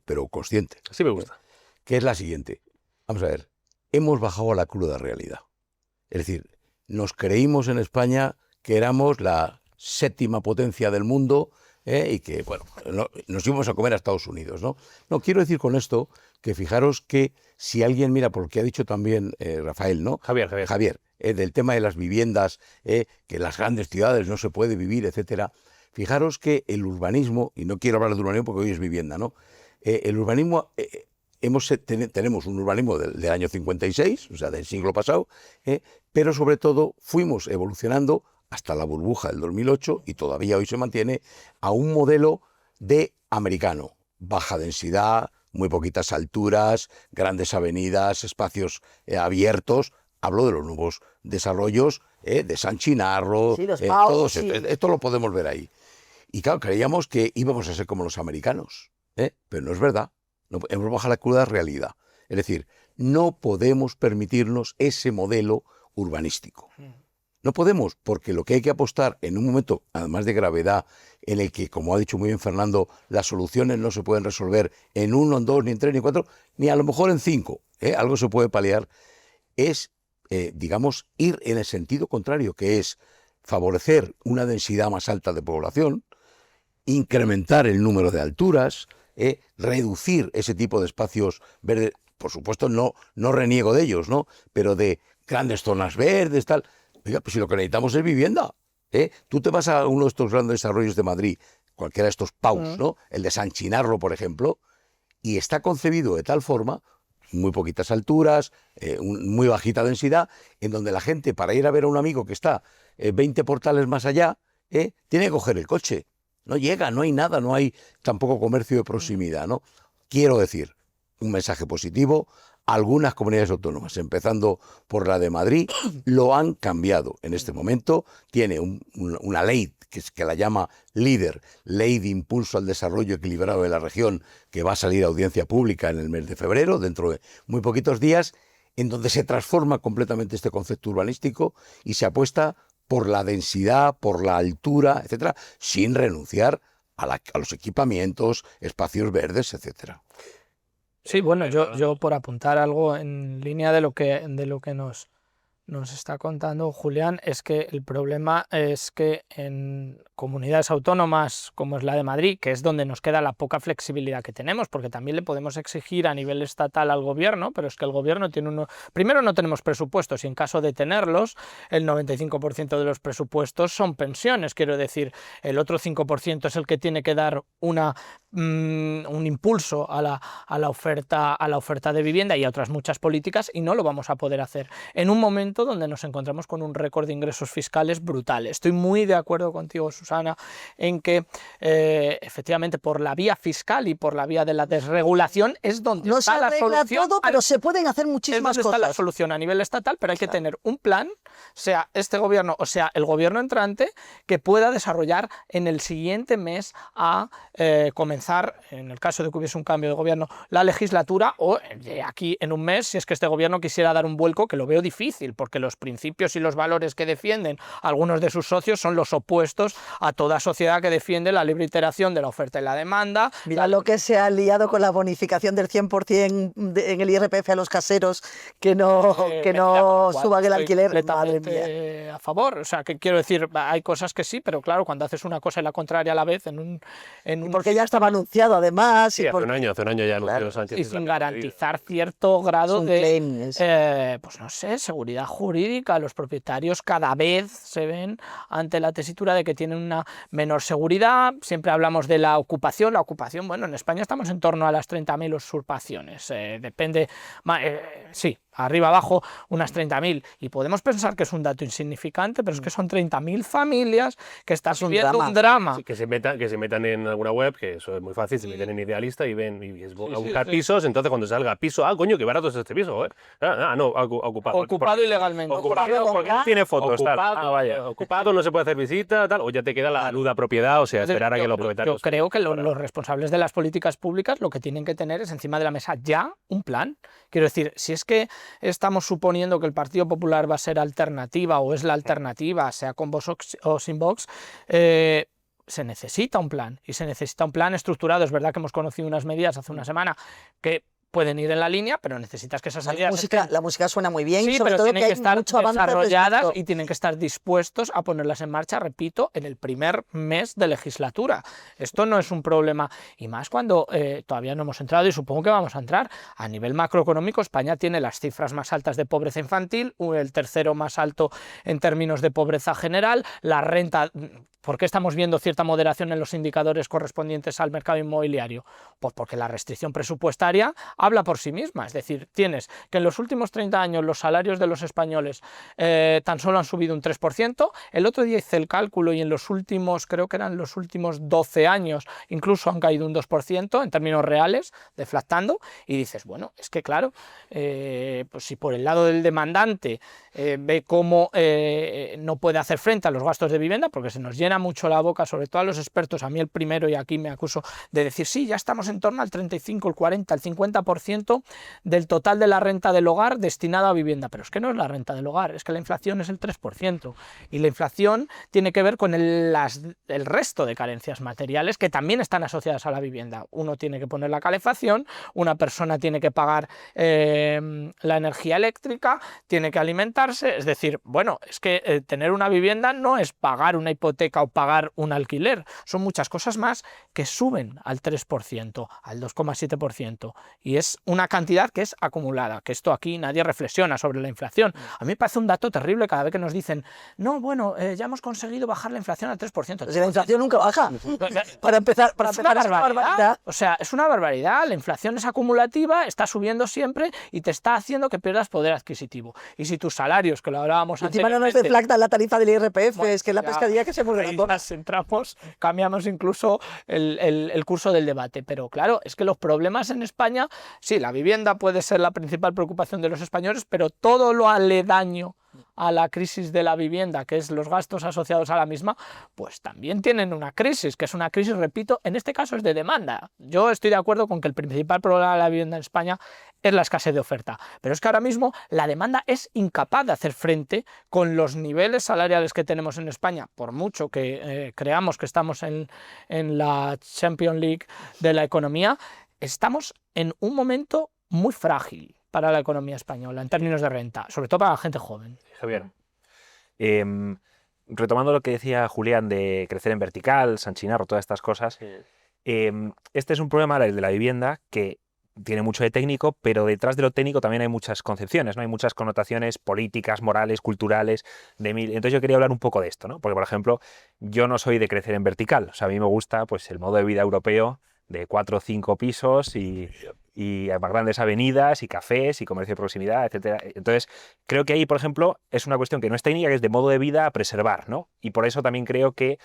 D: pero consciente.
A: Así me gusta.
D: Que es la siguiente. Vamos a ver, hemos bajado a la cruda realidad. Es decir, nos creímos en España que éramos la 7ª potencia del mundo y que, bueno, nos íbamos a comer a Estados Unidos, ¿no? No, quiero decir con esto que fijaros que si alguien mira, por lo que ha dicho también Rafael, ¿no? Javier, del tema de las viviendas, que en las grandes ciudades no se puede vivir, etcétera. Fijaros que el urbanismo, y no quiero hablar de urbanismo porque hoy es vivienda, ¿no? El urbanismo, tenemos un urbanismo del año 56, o sea, del siglo pasado, pero sobre todo fuimos evolucionando hasta la burbuja del 2008 y todavía hoy se mantiene a un modelo de americano. Baja densidad, muy poquitas alturas, grandes avenidas, espacios abiertos. Hablo de los nuevos desarrollos de San Chinarro,
C: sí,
D: todo esto lo podemos ver ahí. Y claro, creíamos que íbamos a ser como los americanos. Pero no es verdad, no, hemos bajado la cruda realidad. Es decir, no podemos permitirnos ese modelo urbanístico. No podemos, porque lo que hay que apostar en un momento, además de gravedad, en el que, como ha dicho muy bien Fernando, las soluciones no se pueden resolver en 1, en 2, ni en 3, ni en 4, ni a lo mejor en 5, algo se puede paliar, es, digamos, ir en el sentido contrario, que es favorecer una densidad más alta de población, incrementar el número de alturas, reducir ese tipo de espacios verdes. Por supuesto, no reniego de ellos, ¿no? Pero de grandes zonas verdes, tal. Oiga, pues si lo que necesitamos es vivienda. Tú te vas a uno de estos grandes desarrollos de Madrid, cualquiera de estos PAUs, ¿no? El de San Chinarro, por ejemplo, y está concebido de tal forma, muy poquitas alturas, muy bajita densidad, en donde la gente, para ir a ver a un amigo que está 20 portales más allá, tiene que coger el coche. No llega, no hay nada, no hay tampoco comercio de proximidad, ¿no? Quiero decir, un mensaje positivo. Algunas comunidades autónomas, empezando por la de Madrid, lo han cambiado. En este momento tiene una ley que la llama LEADER, Ley de Impulso al Desarrollo Equilibrado de la Región, que va a salir a audiencia pública en el mes de febrero, dentro de muy poquitos días, en donde se transforma completamente este concepto urbanístico y se apuesta por la densidad, por la altura, etcétera, sin renunciar a los equipamientos, espacios verdes, etcétera.
F: Sí, bueno, yo por apuntar algo en línea de lo que nos está contando Julián, es que el problema es que en comunidades autónomas como es la de Madrid, que es donde nos queda la poca flexibilidad que tenemos, porque también le podemos exigir a nivel estatal al gobierno, pero es que el gobierno tiene primero no tenemos presupuestos y en caso de tenerlos, el 95% de los presupuestos son pensiones, quiero decir, el otro 5% es el que tiene que dar un impulso a la oferta de vivienda y a otras muchas políticas y no lo vamos a poder hacer en un momento momento donde nos encontramos con un récord de ingresos fiscales brutal. Estoy muy de acuerdo contigo, Susana, en que efectivamente por la vía fiscal y por la vía de la desregulación es donde
C: No se
F: está la
C: arregla
F: solución.
C: todo, pero se pueden hacer
F: Es
C: muchísimas
F: donde está la
C: cosas.
F: solución a nivel estatal, pero hay que tener un plan, sea este gobierno o sea el gobierno entrante, que pueda desarrollar en el siguiente mes a comenzar, en el caso de que hubiese un cambio de gobierno, la legislatura, o de aquí en un mes, si es que este gobierno quisiera dar un vuelco, que lo veo difícil, porque los principios y los valores que defienden algunos de sus socios son los opuestos a toda sociedad que defiende la libre iteración de la oferta y la demanda.
C: Mira lo que se ha liado con la bonificación del 100% en el IRPF a los caseros, que no suban el alquiler. Madre mía.
F: A favor, o sea, que quiero decir, hay cosas que sí, pero claro, cuando haces una cosa y la contraria a la vez en un
C: Porque ya estaba anunciado además.
A: Sí, hace un año ya anunció
C: Claro.
A: Sánchez.
F: y sin garantizar cierto grado
C: un
F: de,
C: claim, es-
F: pues no sé, seguridad jurídica. Los propietarios cada vez se ven ante la tesitura de que tienen una menor seguridad. Siempre hablamos de la ocupación. La ocupación, bueno, en España estamos en torno a las 30.000 usurpaciones. Depende, sí, arriba abajo unas 30.000. Y podemos pensar que es un dato insignificante, pero es que son 30.000 familias que están
C: un
F: viviendo
C: drama.
F: un drama.
A: Sí, que se metan en alguna web, que eso es muy fácil, se meten en Idealista y ven y a buscar
F: sí.
A: pisos, entonces cuando salga piso, coño, qué barato es este piso, joder. No, ocupado.
F: Ocupado ilegalmente.
A: Ocupado,
E: porque no tiene fotos, tal.
A: ocupado,
E: Vaya.
A: ocupado, no se puede hacer visita, tal, o ya te queda la nuda propiedad, o sea, esperar a que los propietarios...
F: Yo creo que los responsables de las políticas públicas lo que tienen que tener es encima de la mesa ya un plan. Quiero decir, si es que estamos suponiendo que el Partido Popular va a ser alternativa o es la alternativa, sea con Vox o sin Vox, se necesita un plan, y se necesita un plan estructurado. Es verdad que hemos conocido unas medidas hace una semana que pueden ir en la línea, pero necesitas que esas medidas
C: La música suena muy bien,
F: sí,
C: sobre
F: pero
C: todo
F: tienen
C: que
F: que
C: hay
F: estar
C: mucho avance
F: desarrolladas
C: respecto-
F: y tienen que estar dispuestos a ponerlas en marcha, repito, en el primer mes de legislatura. Esto no es un problema, y más cuando todavía no hemos entrado, y supongo que vamos a entrar. A nivel macroeconómico, España tiene las cifras más altas de pobreza infantil, el tercero más alto en términos de pobreza general, la renta... ¿Por qué estamos viendo cierta moderación en los indicadores correspondientes al mercado inmobiliario? Pues porque la restricción presupuestaria habla por sí misma. Es decir, tienes que en los últimos 30 años los salarios de los españoles tan solo han subido un 3%. El otro día hice el cálculo y en los últimos, creo que eran los últimos 12 años, incluso han caído un 2% en términos reales, deflactando. Y dices, bueno, es que claro, pues si por el lado del demandante ve cómo no puede hacer frente a los gastos de vivienda, porque se nos llena mucho la boca, sobre todo a los expertos, a mí el primero, y aquí me acuso de decir, sí, ya estamos en torno al 35, el 40, el 50% del total de la renta del hogar destinada a vivienda, pero es que no es la renta del hogar, es que la inflación es el 3%, y la inflación tiene que ver con el resto de carencias materiales que también están asociadas a la vivienda. Uno tiene que poner la calefacción, una persona tiene que pagar la energía eléctrica, tiene que alimentarse, es decir, bueno, es que tener una vivienda no es pagar una hipoteca o pagar un alquiler, son muchas cosas más que suben al 3%, al 2,7%, y es una cantidad que es acumulada, que esto aquí nadie reflexiona sobre la inflación. A mí me parece un dato terrible cada vez que nos dicen, no, bueno, ya hemos conseguido bajar la inflación al 3%.
C: Si la inflación nunca baja. Para empezar,
F: Es una
C: es una barbaridad.
F: O sea, es una barbaridad. La inflación es acumulativa, está subiendo siempre y te está haciendo que pierdas poder adquisitivo. Y si tus salarios, que lo hablábamos
C: Y encima no nos
F: anteriormente,
C: deflacta la tarifa del IRPF,
F: bueno,
C: es que es la
F: ya,
C: pescadilla que se muerde la
F: ahí
C: cola.
F: las entramos, cambiamos incluso el curso del debate. Pero claro, es que los problemas en España, sí, la vivienda puede ser la principal preocupación de los españoles, pero todo lo aledaño a la crisis de la vivienda, que es los gastos asociados a la misma, pues también tienen una crisis, que es una crisis, repito, en este caso es de demanda. Yo estoy de acuerdo con que el principal problema de la vivienda en España es la escasez de oferta, pero es que ahora mismo la demanda es incapaz de hacer frente con los niveles salariales que tenemos en España, por mucho que creamos que estamos en la Champions League de la economía, estamos en un momento muy frágil para la economía española en términos de renta, sobre todo para la gente joven.
E: Javier, retomando lo que decía Julián de crecer en vertical, San Chinarro, todas estas cosas, este es un problema, el de la vivienda, que tiene mucho de técnico, pero detrás de lo técnico también hay muchas concepciones, ¿no? Hay muchas connotaciones políticas, morales, culturales. Entonces yo quería hablar un poco de esto, ¿no? Porque, por ejemplo, yo no soy de crecer en vertical. O sea, a mí me gusta pues, el modo de vida europeo de 4 o 5 pisos y más grandes avenidas y cafés y comercio de proximidad, etcétera. Entonces, creo que ahí, por ejemplo, es una cuestión que no es técnica, que es de modo de vida a preservar, ¿no? Y por eso también creo que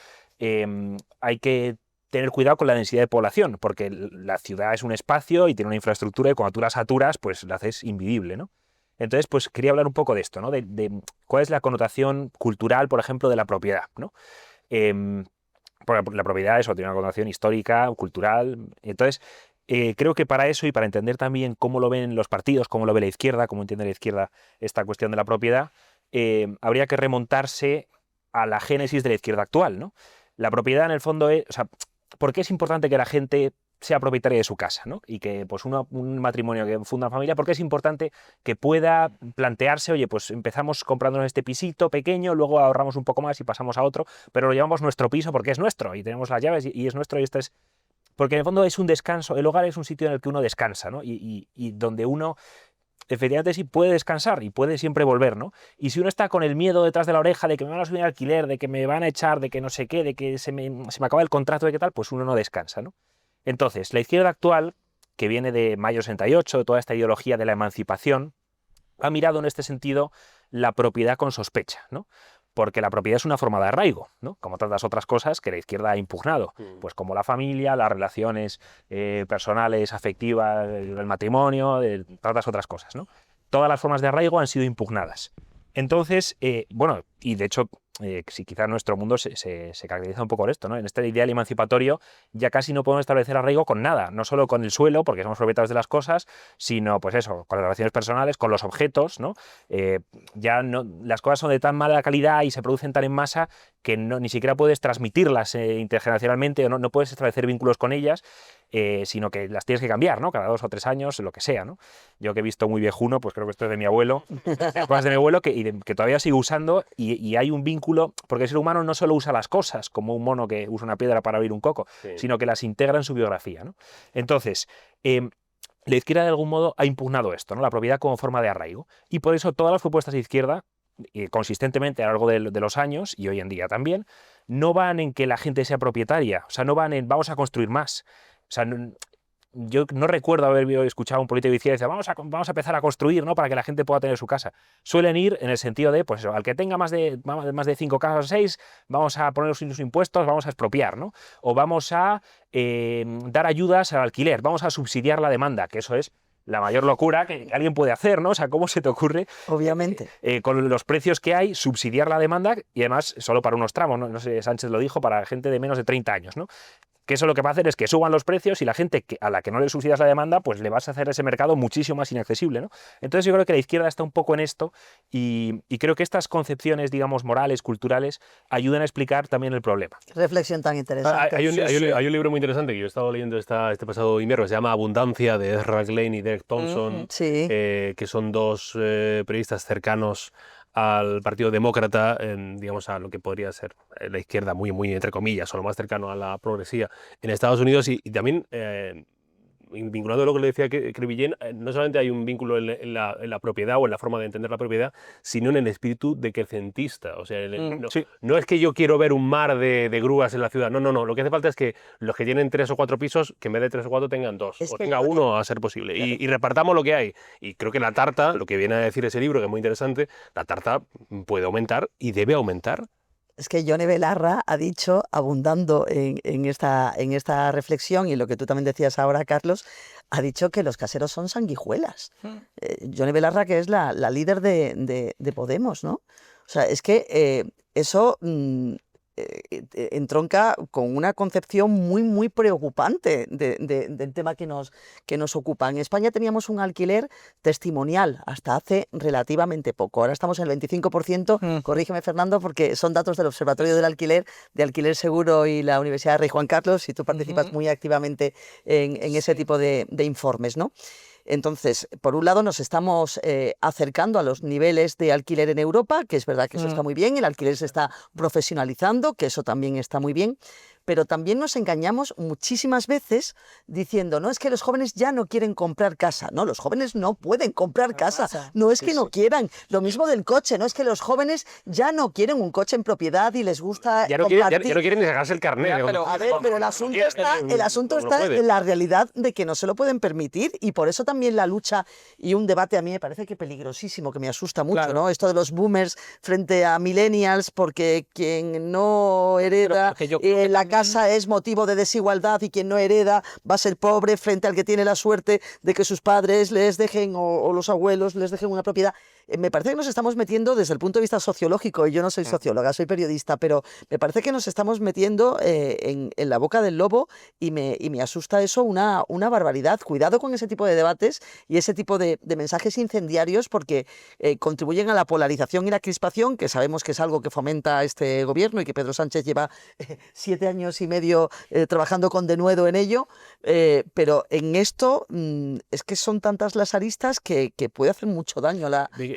E: hay que tener cuidado con la densidad de población, porque la ciudad es un espacio y tiene una infraestructura y cuando tú la saturas, pues la haces invivible, ¿no? Entonces, pues quería hablar un poco de esto, ¿no? De cuál es la connotación cultural, por ejemplo, de la propiedad, ¿no? Porque la propiedad, eso, tiene una connotación histórica, cultural. Entonces, creo que para eso y para entender también cómo lo ven los partidos, cómo lo ve la izquierda, cómo entiende la izquierda esta cuestión de la propiedad, habría que remontarse a la génesis de la izquierda actual, ¿no? La propiedad, en el fondo, es... O sea, ¿por qué es importante que la gente sea propietaria de su casa, ¿no? Y que pues un matrimonio que funda una familia, porque es importante que pueda plantearse, oye, pues empezamos comprándonos este pisito pequeño, luego ahorramos un poco más y pasamos a otro, pero lo llamamos nuestro piso porque es nuestro y tenemos las llaves y es nuestro y esto es... Porque en el fondo es un descanso, el hogar es un sitio en el que uno descansa, ¿no? Y donde uno efectivamente sí puede descansar y puede siempre volver, ¿no? Y si uno está con el miedo detrás de la oreja de que me van a subir el alquiler, de que me van a echar, de que no sé qué, de que se me acaba el contrato, de qué tal, pues uno no descansa, ¿no? Entonces, la izquierda actual, que viene de Mayo 68, de toda esta ideología de la emancipación, ha mirado en este sentido la propiedad con sospecha, ¿no? Porque la propiedad es una forma de arraigo, ¿no? Como tantas otras cosas que la izquierda ha impugnado, pues como la familia, las relaciones personales, afectivas, el matrimonio, tantas otras cosas, ¿no? Todas las formas de arraigo han sido impugnadas. Entonces, bueno, y de hecho, si quizás nuestro mundo se caracteriza un poco por esto, ¿no? En este ideal emancipatorio ya casi no podemos establecer arraigo con nada, no solo con el suelo, porque somos propietarios de las cosas, sino, pues eso, con las relaciones personales, con los objetos, ¿no? Ya no, las cosas son de tan mala calidad y se producen tan en masa que ni siquiera puedes transmitirlas intergeneracionalmente o no puedes establecer vínculos con ellas, sino que las tienes que cambiar, ¿no? Cada 2 o 3 años, lo que sea, ¿no? Yo que he visto muy viejuno, pues creo que esto es de mi abuelo, cosas de mi abuelo que todavía sigue usando y hay un vínculo, porque el ser humano no solo usa las cosas, como un mono que usa una piedra para abrir un coco, sino que las integra en su biografía, ¿no? Entonces, la izquierda de algún modo ha impugnado esto, ¿no? La propiedad como forma de arraigo, y por eso todas las propuestas de izquierda, consistentemente a lo largo de los años, y hoy en día también, no van en que la gente sea propietaria, o sea, no van en vamos a construir más. O sea, yo no recuerdo haber escuchado a un político de izquierda decir vamos a empezar a construir, ¿no? Para que la gente pueda tener su casa. Suelen ir en el sentido de, pues eso, al que tenga más de 5 casas o 6, vamos a poner los impuestos, vamos a expropiar, ¿no? O vamos a dar ayudas al alquiler, vamos a subsidiar la demanda, que eso es la mayor locura que alguien puede hacer, ¿no? O sea, ¿cómo se te ocurre?
C: Obviamente.
E: Con los precios que hay, subsidiar la demanda y además solo para unos tramos, ¿no? No sé, Sánchez lo dijo, para gente de menos de 30 años, ¿no? Que eso lo que va a hacer es que suban los precios y la gente a la que no le subsidias la demanda, pues le vas a hacer ese mercado muchísimo más inaccesible, ¿no? Entonces yo creo que la izquierda está un poco en esto y creo que estas concepciones, digamos, morales, culturales, ayudan a explicar también el problema.
C: Reflexión tan interesante.
A: Hay un libro muy interesante que yo he estado leyendo este pasado invierno, que se llama Abundancia, de Ezra Klein y Derek Thompson,
C: Sí.
A: que son dos periodistas cercanos al Partido Demócrata, digamos, a lo que podría ser la izquierda muy, muy entre comillas, o lo más cercano a la progresía en Estados Unidos, y también vinculando a lo que le decía Crevillén, no solamente hay un vínculo en la propiedad o en la forma de entender la propiedad, sino en el espíritu decrecentista. O sea, no es que yo quiero ver un mar de grúas en la ciudad, no, lo que hace falta es que los que tienen 3 o 4 pisos, que en vez de 3 o 4 tengan 2, o tenga 1 a ser posible, y repartamos lo que hay. Y creo que la tarta, lo que viene a decir ese libro, que es muy interesante, la tarta puede aumentar y debe aumentar.
C: Es que Yone Belarra ha dicho, abundando en esta reflexión, y lo que tú también decías ahora, Carlos, ha dicho que los caseros son sanguijuelas. Yone Belarra, que es la líder de Podemos, ¿no? O sea, es que eso entronca con una concepción muy, muy preocupante del tema que nos ocupa. En España teníamos un alquiler testimonial hasta hace relativamente poco. Ahora estamos en el 25%, corrígeme Fernando, porque son datos del Observatorio del Alquiler, de Alquiler Seguro y la Universidad de Rey Juan Carlos, y tú participas muy activamente en ese tipo de informes, ¿no? Entonces, por un lado nos estamos acercando a los niveles de alquiler en Europa, que es verdad que eso está muy bien, el alquiler se está profesionalizando, que eso también está muy bien, pero también nos engañamos muchísimas veces diciendo, no, es que los jóvenes ya no quieren comprar casa. No, los jóvenes no pueden comprar casa. No es que no quieran. Lo mismo del coche, no es que los jóvenes ya no quieren un coche en propiedad y les gusta
A: Ya no quieren ni sacarse el carnet.
C: A ver, pero el asunto está en la realidad de que no se lo pueden permitir, y por eso también la lucha y un debate a mí me parece que peligrosísimo, que me asusta mucho,
F: Claro.
C: ¿no? Esto de los boomers frente a millennials, porque quien no hereda
F: porque yo creo que
C: la
F: también-
C: casa es motivo de desigualdad, y quien no hereda va a ser pobre frente al que tiene la suerte de que sus padres les dejen o los abuelos les dejen una propiedad. Me parece que nos estamos metiendo desde el punto de vista sociológico, y yo no soy socióloga, soy periodista, pero me parece que nos estamos metiendo en la boca del lobo, y me asusta eso una barbaridad. Cuidado con ese tipo de debates y ese tipo de mensajes incendiarios, porque contribuyen a la polarización y la crispación, que sabemos que es algo que fomenta este gobierno y que Pedro Sánchez lleva 7 años y medio trabajando con denuedo en ello, pero en esto es que son tantas las aristas que puede hacer mucho daño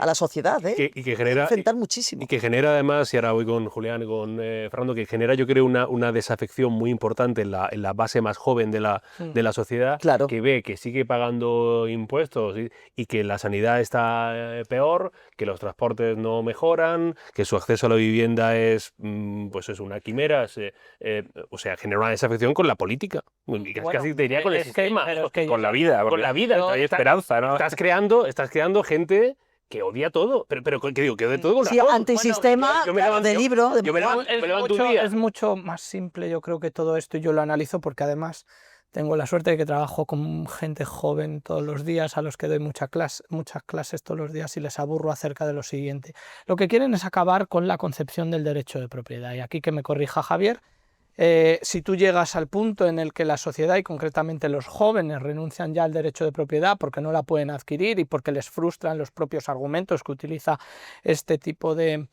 C: a la sociedad, ¿eh?
A: Y que genera...
C: Enfrentar muchísimo.
A: Y que genera además, y ahora voy con Julián y con Fernando, que genera yo creo una desafección muy importante en la base más joven de la sociedad,
C: Claro.
A: que ve que sigue pagando impuestos y que la sanidad está peor, que los transportes no mejoran, que su acceso a la vivienda es pues es una quimera, o sea, genera una desafección con la política, casi te diría con el
F: es que-
A: sistema,
F: pero es que
E: Con la vida.
A: con
E: porque
A: la vida.
E: no hay esperanza, ¿no?
A: Estás creando gente que odia todo, pero ¿qué digo? Que odia todo con
C: Sí,
A: razón.
C: antisistema
A: yo me levanto-
C: de libro.
A: yo me levanto un día.
F: Es mucho más simple, yo creo, que todo esto, y yo lo analizo porque además tengo la suerte de que trabajo con gente joven todos los días, a los que doy muchas clases todos los días, y les aburro acerca de lo siguiente. Lo que quieren es acabar con la concepción del derecho de propiedad. Y aquí que me corrija Javier, si tú llegas al punto en el que la sociedad, y concretamente los jóvenes, renuncian ya al derecho de propiedad porque no la pueden adquirir y porque les frustran los propios argumentos que utiliza este tipo de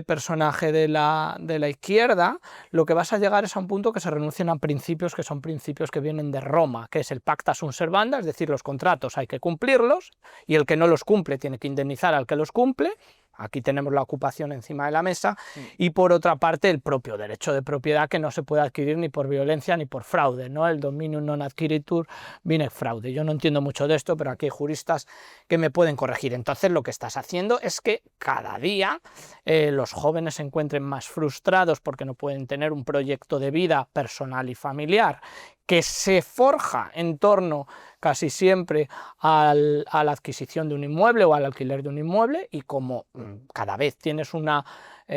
F: personaje de la izquierda, lo que vas a llegar es a un punto que se renuncien a principios que son principios que vienen de Roma, que es el pacta sunt servanda, es decir, los contratos hay que cumplirlos, y el que no los cumple tiene que indemnizar al que los cumple. Aquí tenemos la ocupación encima de la mesa, y por otra parte el propio derecho de propiedad, que no se puede adquirir ni por violencia ni por fraude, ¿no? El dominio non adquiritur vine fraude. Yo no entiendo mucho de esto, pero aquí hay juristas que me pueden corregir. Entonces lo que estás haciendo es que cada día los jóvenes se encuentren más frustrados porque no pueden tener un proyecto de vida personal y familiar que se forja en torno casi siempre a la adquisición de un inmueble o al alquiler de un inmueble, y como cada vez tienes una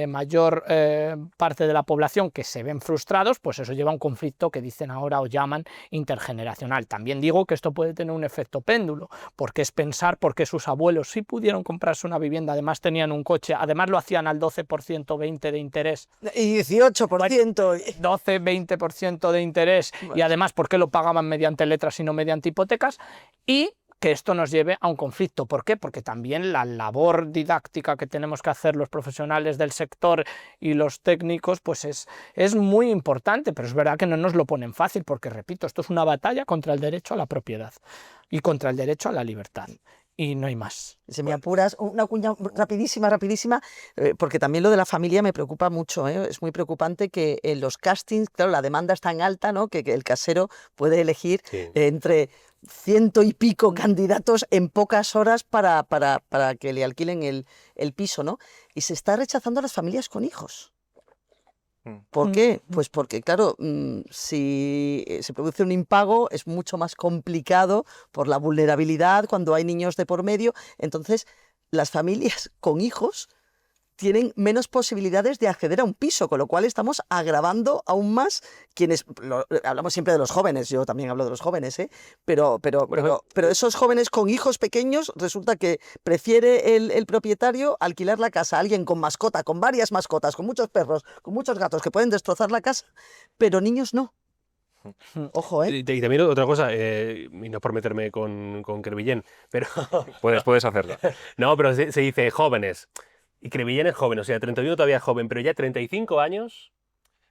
F: mayor parte de la población que se ven frustrados, pues eso lleva a un conflicto que dicen ahora o llaman intergeneracional. También digo que esto puede tener un efecto péndulo, porque es pensar por qué sus abuelos sí pudieron comprarse una vivienda, además tenían un coche, además lo hacían al 12%, 20% de interés,
C: Y 18%.
F: 12-20% de interés, y además por qué lo pagaban mediante letras y no mediante hipotecas, y que esto nos lleve a un conflicto. ¿Por qué? Porque también la labor didáctica que tenemos que hacer los profesionales del sector y los técnicos pues es muy importante, pero es verdad que no nos lo ponen fácil, porque repito, esto es una batalla contra el derecho a la propiedad y contra el derecho a la libertad. Y no hay más.
C: Si me apuras, una cuña rapidísima, porque también lo de la familia me preocupa mucho, ¿eh? Es muy preocupante que en los castings, claro, la demanda es tan alta, ¿no? Que el casero puede elegir entre 100 y pico candidatos en pocas horas para que le alquilen el piso, ¿no? Y se está rechazando a las familias con hijos. ¿Por qué? Pues porque, claro, si se produce un impago es mucho más complicado por la vulnerabilidad cuando hay niños de por medio. Entonces, las familias con hijos tienen menos posibilidades de acceder a un piso, con lo cual estamos agravando aún más quienes... hablamos siempre de los jóvenes, yo también hablo de los jóvenes, ¿eh? Pero esos jóvenes con hijos pequeños, resulta que prefiere el propietario alquilar la casa a alguien con mascota, con varias mascotas, con muchos perros, con muchos gatos que pueden destrozar la casa, pero niños no. Ojo, ¿eh?
A: Y también otra cosa, y no es por meterme con Crevillén, pero...
E: Puedes hacerlo.
A: No, pero se dice jóvenes. Y Crevillén es joven, o sea, 31 todavía es joven, pero ya 35 años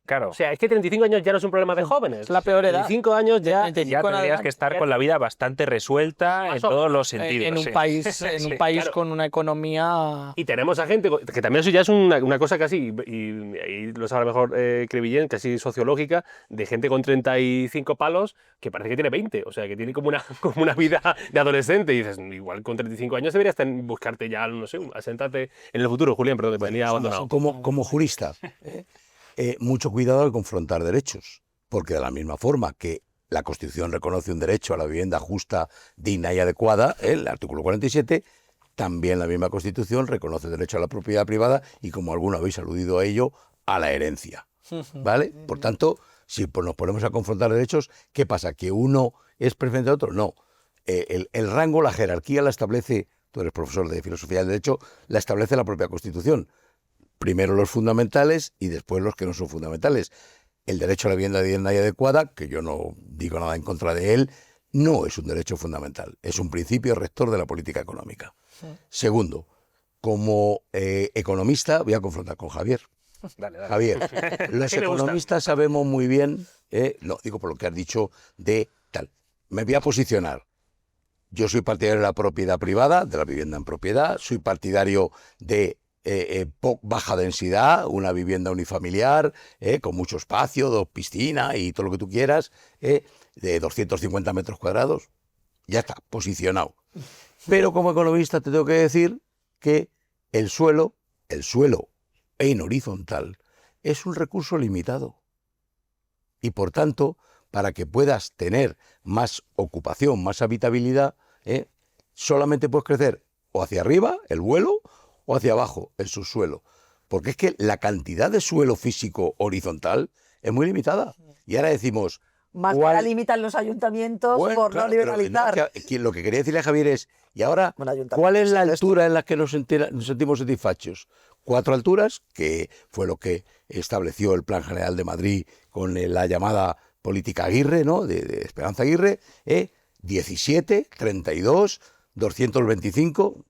E: Claro.
A: O sea, es que 35 años ya no es un problema de jóvenes.
F: Es la peor edad.
A: 35 años ya...
F: 35
E: Ya
F: en
E: tendrías
F: adelante.
E: que estar con la vida bastante resuelta en
A: Más o
E: todos los
F: En
E: sentidos.
F: un
E: sí.
F: país, en un país
A: claro.
F: con una economía...
A: Y tenemos a gente, que también eso ya es una cosa casi, y ahí lo sabe mejor Crevillent, casi sociológica, de gente con 35 palos que parece que tiene 20, o sea, que tiene como una vida de adolescente. Y dices, igual con 35 años deberías buscarte ya, no sé, asentarte en el futuro, Julián, perdón, te venía abandonado.
D: Como jurista, mucho cuidado al confrontar derechos, porque de la misma forma que la Constitución reconoce un derecho a la vivienda justa, digna y adecuada, el artículo 47, también la misma Constitución reconoce el derecho a la propiedad privada y, como alguno habéis aludido a ello, a la herencia. ¿Vale? Por tanto, si nos ponemos a confrontar derechos, ¿qué pasa? ¿Que uno es preferente a otro? No. El rango, la jerarquía la establece, tú eres profesor de filosofía del derecho, la establece la propia Constitución. Primero los fundamentales y después los que no son fundamentales. El derecho a la vivienda digna y adecuada, que yo no digo nada en contra de él, no es un derecho fundamental, es un principio rector de la política económica. Segundo, como economista, voy a confrontar con Javier.
E: Dale, dale.
D: Javier, los
A: ¿Qué le gusta?
D: economistas sabemos muy bien, no, digo por lo que has dicho de tal. Me voy a posicionar. Yo soy partidario de la propiedad privada, de la vivienda en propiedad, soy partidario de baja densidad, una vivienda unifamiliar, con mucho espacio, 2 piscinas y todo lo que tú quieras, de 250 metros cuadrados. Ya está, posicionado. Pero como economista te tengo que decir que el suelo en horizontal es un recurso limitado. Y por tanto, para que puedas tener más ocupación, más habitabilidad, solamente puedes crecer o hacia arriba, el vuelo, o hacia abajo, el subsuelo. Porque es que la cantidad de suelo físico horizontal es muy limitada. Y ahora decimos...
C: Más
D: ¿cuál?
C: que la limitan los ayuntamientos
D: Bueno,
C: por
D: claro,
C: no liberalizar.
D: pero lo que quería decirle a Javier es, y ahora,
C: Bueno, ayuntamientos,
D: ¿cuál es la
C: esto.
D: altura en la que nos sentimos satisfechos? 4 alturas, que fue lo que estableció el Plan General de Madrid con la llamada política Aguirre, ¿no? de Esperanza Aguirre, 17, 32, 225...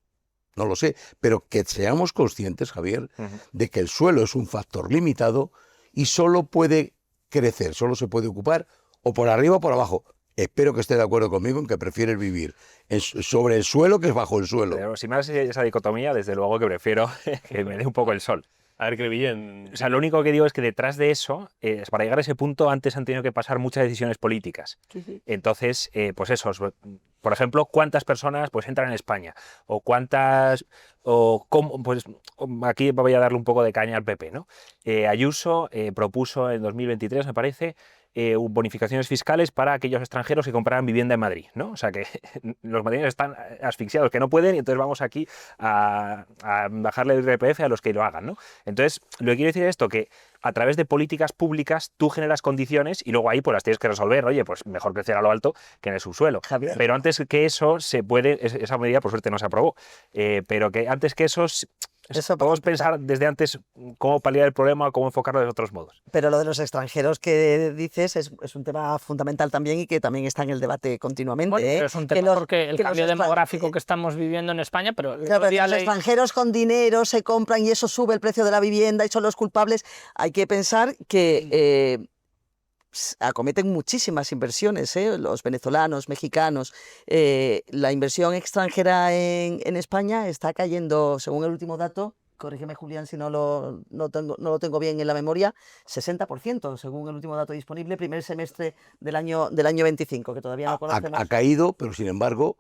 D: No lo sé, pero que seamos conscientes, Javier, de que el suelo es un factor limitado y solo puede crecer, solo se puede ocupar o por arriba o por abajo. Espero que esté de acuerdo conmigo en que prefieres vivir sobre el suelo que bajo el suelo.
E: Pero si me das esa dicotomía, desde luego que prefiero que me dé un poco el sol.
A: A ver, Crevillent.
E: O sea, lo único que digo es que detrás de eso, para llegar a ese punto, antes han tenido que pasar muchas decisiones políticas. Entonces, pues eso, por ejemplo, ¿cuántas personas pues entran en España? O cuántas, o cómo, pues aquí voy a darle un poco de caña al PP, ¿no? Ayuso propuso en 2023, me parece, bonificaciones fiscales para aquellos extranjeros que compraran vivienda en Madrid, ¿no? O sea que los madrileños están asfixiados, que no pueden, y entonces vamos aquí a bajarle el IRPF a los que lo hagan, ¿no? Entonces, lo que quiero decir es esto, que a través de políticas públicas tú generas condiciones y luego ahí pues las tienes que resolver. Oye, pues mejor crecer a lo alto que en el subsuelo.
C: Javier.
E: Pero antes que eso se puede, esa medida por suerte no se aprobó, pero que antes que eso podemos pensar desde antes cómo paliar el problema o cómo enfocarlo de otros modos.
C: Pero lo de los extranjeros que dices es un tema fundamental también y que también está en el debate continuamente.
F: Bueno, pero es un tema porque el cambio demográfico que estamos viviendo en España, pero
C: claro, los extranjeros con dinero se compran y eso sube el precio de la vivienda y son los culpables. Hay que pensar que acometen muchísimas inversiones, los venezolanos, mexicanos. La inversión extranjera en España está cayendo, según el último dato, corrígeme Julián si no lo tengo bien en la memoria, 60%, según el último dato disponible, primer semestre del año 25, que todavía no conocemos.
D: Ha caído, pero sin embargo...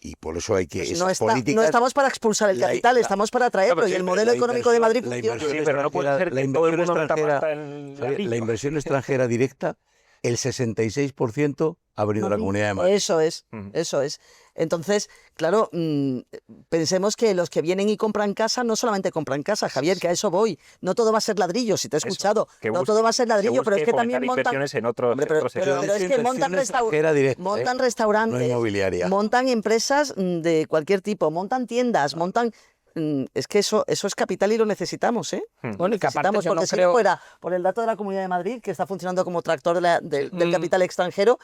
D: Y por eso hay que...
C: No estamos para expulsar el capital, estamos para atraerlo. Y el modelo económico de Madrid funciona.
E: Sí, pero no puede ser que todo el mundo meta pasta en
D: la inversión extranjera directa, el 66% ha venido de la Comunidad de Madrid.
C: Eso es. Entonces, claro, pensemos que los que vienen y compran casa no solamente compran casa, Javier, que a eso voy. No todo va a ser ladrillo, si te he escuchado. No todo va a ser ladrillo, pero es que también montan... Pero es que montan restaurantes,
D: no inmobiliaria.
C: montan empresas de cualquier tipo, montan tiendas, montan... Es que eso es capital y lo necesitamos, ¿eh?
F: Bueno, y que aparte
C: Necesitamos,
F: yo no
C: porque si
F: creo...
C: no fuera por el dato de la Comunidad de Madrid, que está funcionando como tractor del capital extranjero,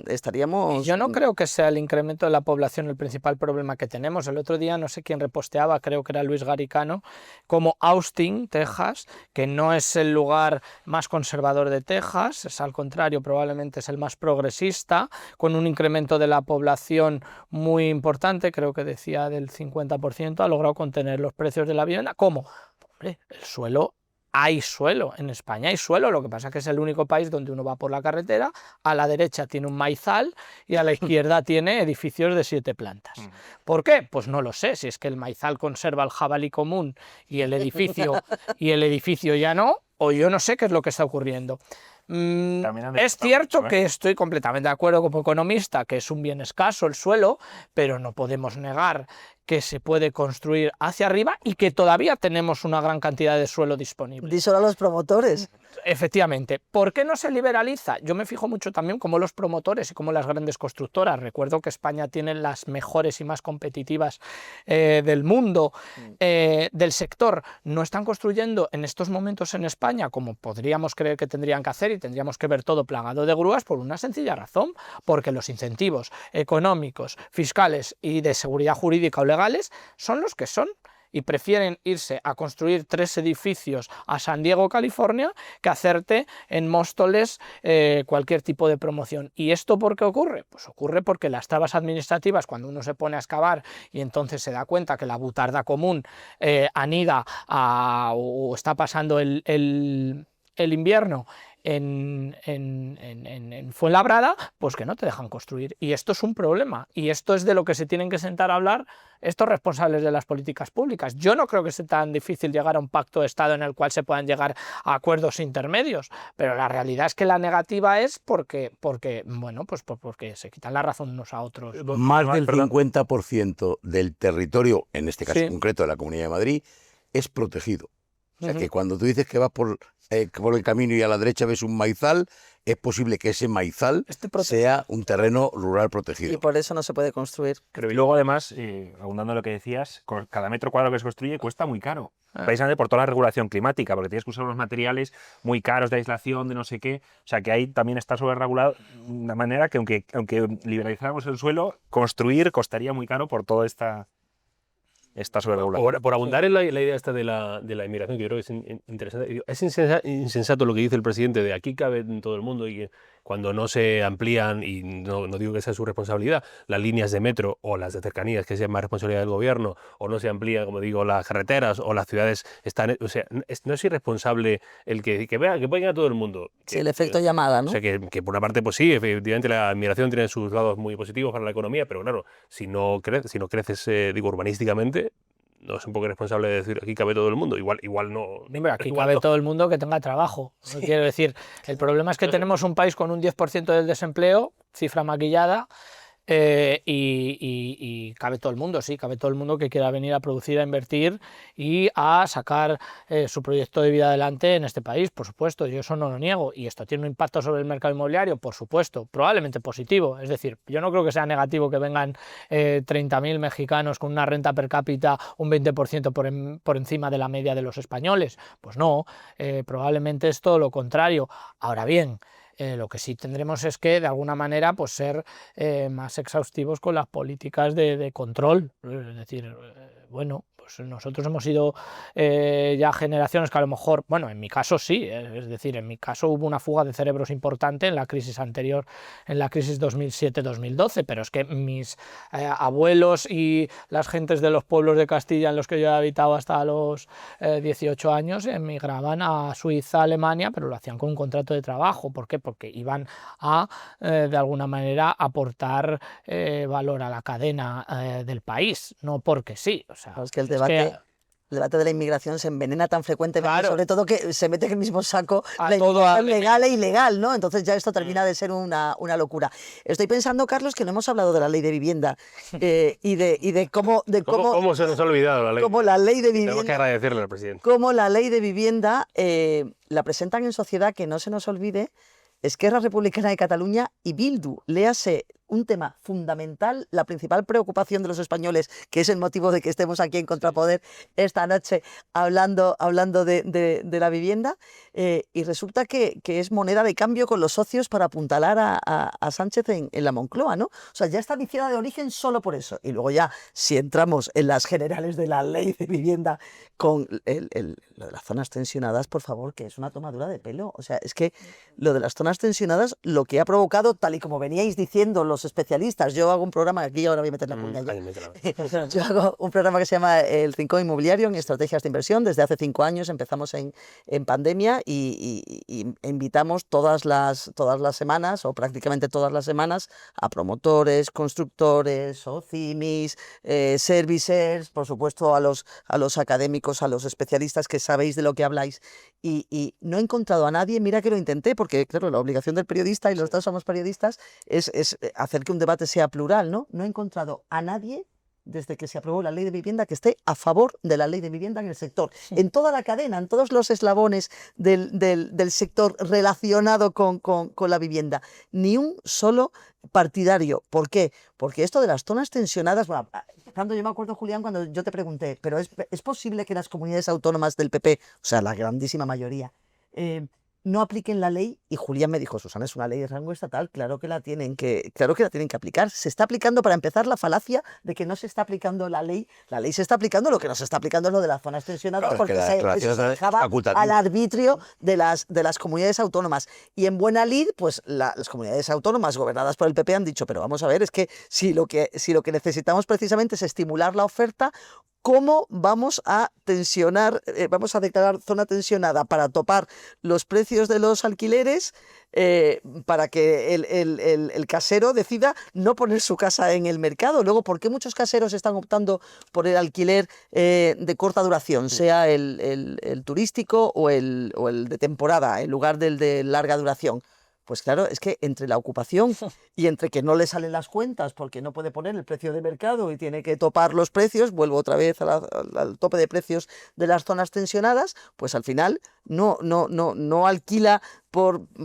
C: estaríamos...
F: Yo no creo que sea el incremento de la población el principal problema que tenemos. El otro día no sé quién reposteaba, creo que era Luis Garicano, como Austin, Texas, que no es el lugar más conservador de Texas, es al contrario, probablemente es el más progresista, con un incremento de la población muy importante, creo que decía del 50%, ha logrado contener los precios de la vivienda. ¿Cómo? Hombre, el suelo... Hay suelo, en España hay suelo, lo que pasa es que es el único país donde uno va por la carretera, a la derecha tiene un maizal y a la izquierda tiene edificios de 7 plantas. ¿Por qué? Pues no lo sé, si es que el maizal conserva el jabalí común y el edificio ya no, o yo no sé qué es lo que está ocurriendo. Es cierto que estoy completamente de acuerdo como economista que es un bien escaso el suelo, pero no podemos negar que se puede construir hacia arriba y que todavía tenemos una gran cantidad de suelo disponible.
C: Díselo a los promotores.
F: Efectivamente. ¿Por qué no se liberaliza? Yo me fijo mucho también cómo los promotores y cómo las grandes constructoras, recuerdo que España tiene las mejores y más competitivas del mundo, del sector, no están construyendo en estos momentos en España como podríamos creer que tendrían que hacer y tendríamos que ver todo plagado de grúas por una sencilla razón, porque los incentivos económicos, fiscales y de seguridad jurídica o legales son los que son. Y prefieren irse a construir 3 edificios a San Diego, California, que hacerte en Móstoles cualquier tipo de promoción. ¿Y esto por qué ocurre? Pues ocurre porque las trabas administrativas, cuando uno se pone a excavar y entonces se da cuenta que la butarda común anida o está pasando el invierno en Fuenlabrada, pues que no te dejan construir. Y esto es un problema. Y esto es de lo que se tienen que sentar a hablar estos responsables de las políticas públicas. Yo no creo que sea tan difícil llegar a un pacto de Estado en el cual se puedan llegar a acuerdos intermedios, pero la realidad es que la negativa es porque se quitan la razón unos a otros.
D: Más del 50% del territorio, en este caso concreto de la Comunidad de Madrid, es protegido. O sea que cuando tú dices que vas por el camino y a la derecha ves un maizal, es posible que ese maizal sea un terreno rural protegido.
C: Y por eso no se puede construir.
E: Pero y luego además, abundando en lo que decías, cada metro cuadrado que se construye cuesta muy caro. Precisamente por toda la regulación climática, porque tienes que usar unos materiales muy caros de aislación, de no sé qué. O sea que ahí también está sobreregulado de una manera que aunque liberalizáramos el suelo, construir costaría muy caro por toda esta sobreregulación.
A: Por abundar en la idea esta de la inmigración, que yo creo que es interesante, es insensato lo que dice el presidente de aquí cabe todo el mundo y que cuando no se amplían, y no digo que sea su responsabilidad, las líneas de metro o las de cercanías, que sea más responsabilidad del gobierno, o no se amplían, como digo, las carreteras o las ciudades están... O sea, no es irresponsable el que venga a todo el mundo.
C: Sí, el efecto llamada, ¿no?
A: O sea, que por una parte, pues sí, efectivamente la inmigración tiene sus lados muy positivos para la economía, pero claro, si no creces, digo, urbanísticamente, no es un poco irresponsable decir aquí cabe todo el mundo. Igual no.
F: Hombre, aquí cabe todo el mundo que tenga trabajo. No quiero decir, el problema es que tenemos un país con un 10% del desempleo, cifra maquillada, y cabe todo el mundo, sí, cabe todo el mundo que quiera venir a producir, a invertir y a sacar su proyecto de vida adelante en este país, por supuesto, yo eso no lo niego. Y esto tiene un impacto sobre el mercado inmobiliario, por supuesto, probablemente positivo. Es decir, yo no creo que sea negativo que vengan 30.000 mexicanos con una renta per cápita un 20% por encima de la media de los españoles. Pues no, probablemente es todo lo contrario. Ahora bien, lo que sí tendremos es que, de alguna manera, pues ser más exhaustivos con las políticas de control. Es decir, bueno, pues nosotros hemos sido ya generaciones que a lo mejor, bueno, en mi caso sí, es decir, en mi caso hubo una fuga de cerebros importante en la crisis anterior, en la crisis 2007-2012, pero es que mis abuelos y las gentes de los pueblos de Castilla en los que yo he habitado hasta los 18 años emigraban a Suiza, Alemania, pero lo hacían con un contrato de trabajo. ¿Por qué? Porque iban a, de alguna manera, aportar valor a la cadena del país, no porque sí. O sea,
C: es que el debate de la inmigración se envenena tan frecuentemente, claro, sobre todo que se mete en el mismo saco la inmigración legal e ilegal, ¿no? Entonces ya esto termina de ser una locura. Estoy pensando, Carlos, que no hemos hablado de la ley de vivienda y de cómo...
A: ¿Cómo se nos ha olvidado la ley?
C: Como la ley de vivienda...
A: Tenemos que agradecerle al presidente.
C: Como la ley de vivienda la presentan en sociedad, que no se nos olvide, Esquerra Republicana de Cataluña y Bildu. Léase un tema fundamental, la principal preocupación de los españoles, que es el motivo de que estemos aquí en Contrapoder esta noche hablando de la vivienda, y resulta que es moneda de cambio con los socios para apuntalar a Sánchez en la Moncloa, ¿no? O sea, ya está viciada de origen solo por eso. Y luego ya, si entramos en las generales de la ley de vivienda con lo de las zonas tensionadas, por favor, que es una tomadura de pelo. O sea, es que lo de las zonas tensionadas, lo que ha provocado, tal y como veníais diciendo los especialistas, yo hago un programa, aquí ahora voy a meter la cuña yo. Yo hago un programa que se llama El Rincón Inmobiliario en estrategias de inversión. Desde hace 5 años empezamos en pandemia y invitamos todas las semanas, o prácticamente todas las semanas, a promotores, constructores, OCIMIS, servicers, por supuesto a los académicos, a los especialistas que sabéis de lo que habláis, y no he encontrado a nadie. Mira que lo intenté, porque claro, la obligación del periodista, y los dos somos periodistas, es hacer que un debate sea plural, ¿no? No he encontrado a nadie desde que se aprobó la ley de vivienda que esté a favor de la ley de vivienda en el sector, en toda la cadena, en todos los eslabones del sector relacionado con la vivienda. Ni un solo partidario. ¿Por qué? Porque esto de las zonas tensionadas, bueno, yo me acuerdo, Julián, cuando yo te pregunté, pero ¿es posible que las comunidades autónomas del PP, o sea, la grandísima mayoría, no apliquen la ley? Y Julián me dijo, Susana, es una ley de rango estatal, claro que la tienen que aplicar. Se está aplicando, para empezar, la falacia de que no se está aplicando la ley. La ley se está aplicando, lo que no se está aplicando es lo de las zonas tensionadas,
D: Claro,
C: porque
D: eso se dejaba
C: al arbitrio de las comunidades autónomas. Y en buena lid, pues las comunidades autónomas gobernadas por el PP han dicho, pero vamos a ver, es que si lo que necesitamos precisamente es estimular la oferta, ¿cómo vamos a tensionar, vamos a declarar zona tensionada para topar los precios de los alquileres, para que el casero decida no poner su casa en el mercado? Luego, ¿por qué muchos caseros están optando por el alquiler de corta duración, sea el turístico o el de temporada, en lugar del de larga duración? Pues claro, es que entre la ocupación y entre que no le salen las cuentas porque no puede poner el precio de mercado y tiene que topar los precios, vuelvo otra vez al tope de precios de las zonas tensionadas, pues al final no alquila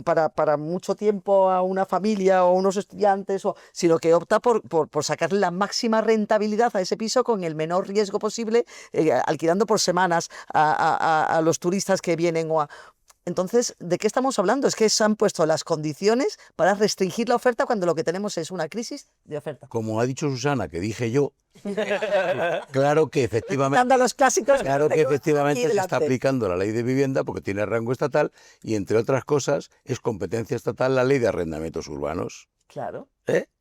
C: para mucho tiempo a una familia o a unos estudiantes, sino que opta por sacarle la máxima rentabilidad a ese piso con el menor riesgo posible, alquilando por semanas a los turistas que vienen Entonces, ¿de qué estamos hablando? Es que se han puesto las condiciones para restringir la oferta cuando lo que tenemos es una crisis de oferta.
D: Como ha dicho Susana, que dije yo, claro que efectivamente,
C: Dando a los clásicos,
D: se está aplicando la ley de vivienda porque tiene rango estatal y, entre otras cosas, es competencia estatal la ley de arrendamientos urbanos.
C: Claro.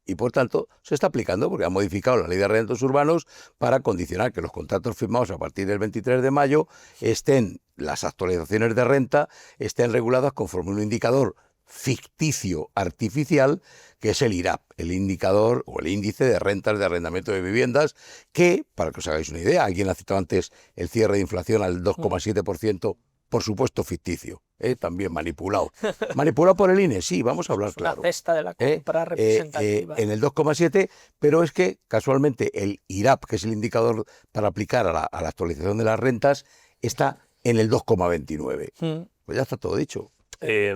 D: Y por tanto se está aplicando porque ha modificado la ley de arrendamientos urbanos para condicionar que los contratos firmados a partir del 23 de mayo las actualizaciones de renta estén reguladas conforme un indicador ficticio artificial, que es el IRAP, el indicador o el índice de rentas de arrendamiento de viviendas, que, para que os hagáis una idea, alguien ha citado antes el cierre de inflación al 2,7%, por supuesto ficticio, también manipulado. ¿Manipulado por el INE? Sí, vamos a hablar claro.
F: La cesta de la compra representativa.
D: En el 2,7, pero es que casualmente el IRAP, que es el indicador para aplicar a la actualización de las rentas, está en el 2,29. Pues ya está todo dicho.
A: Que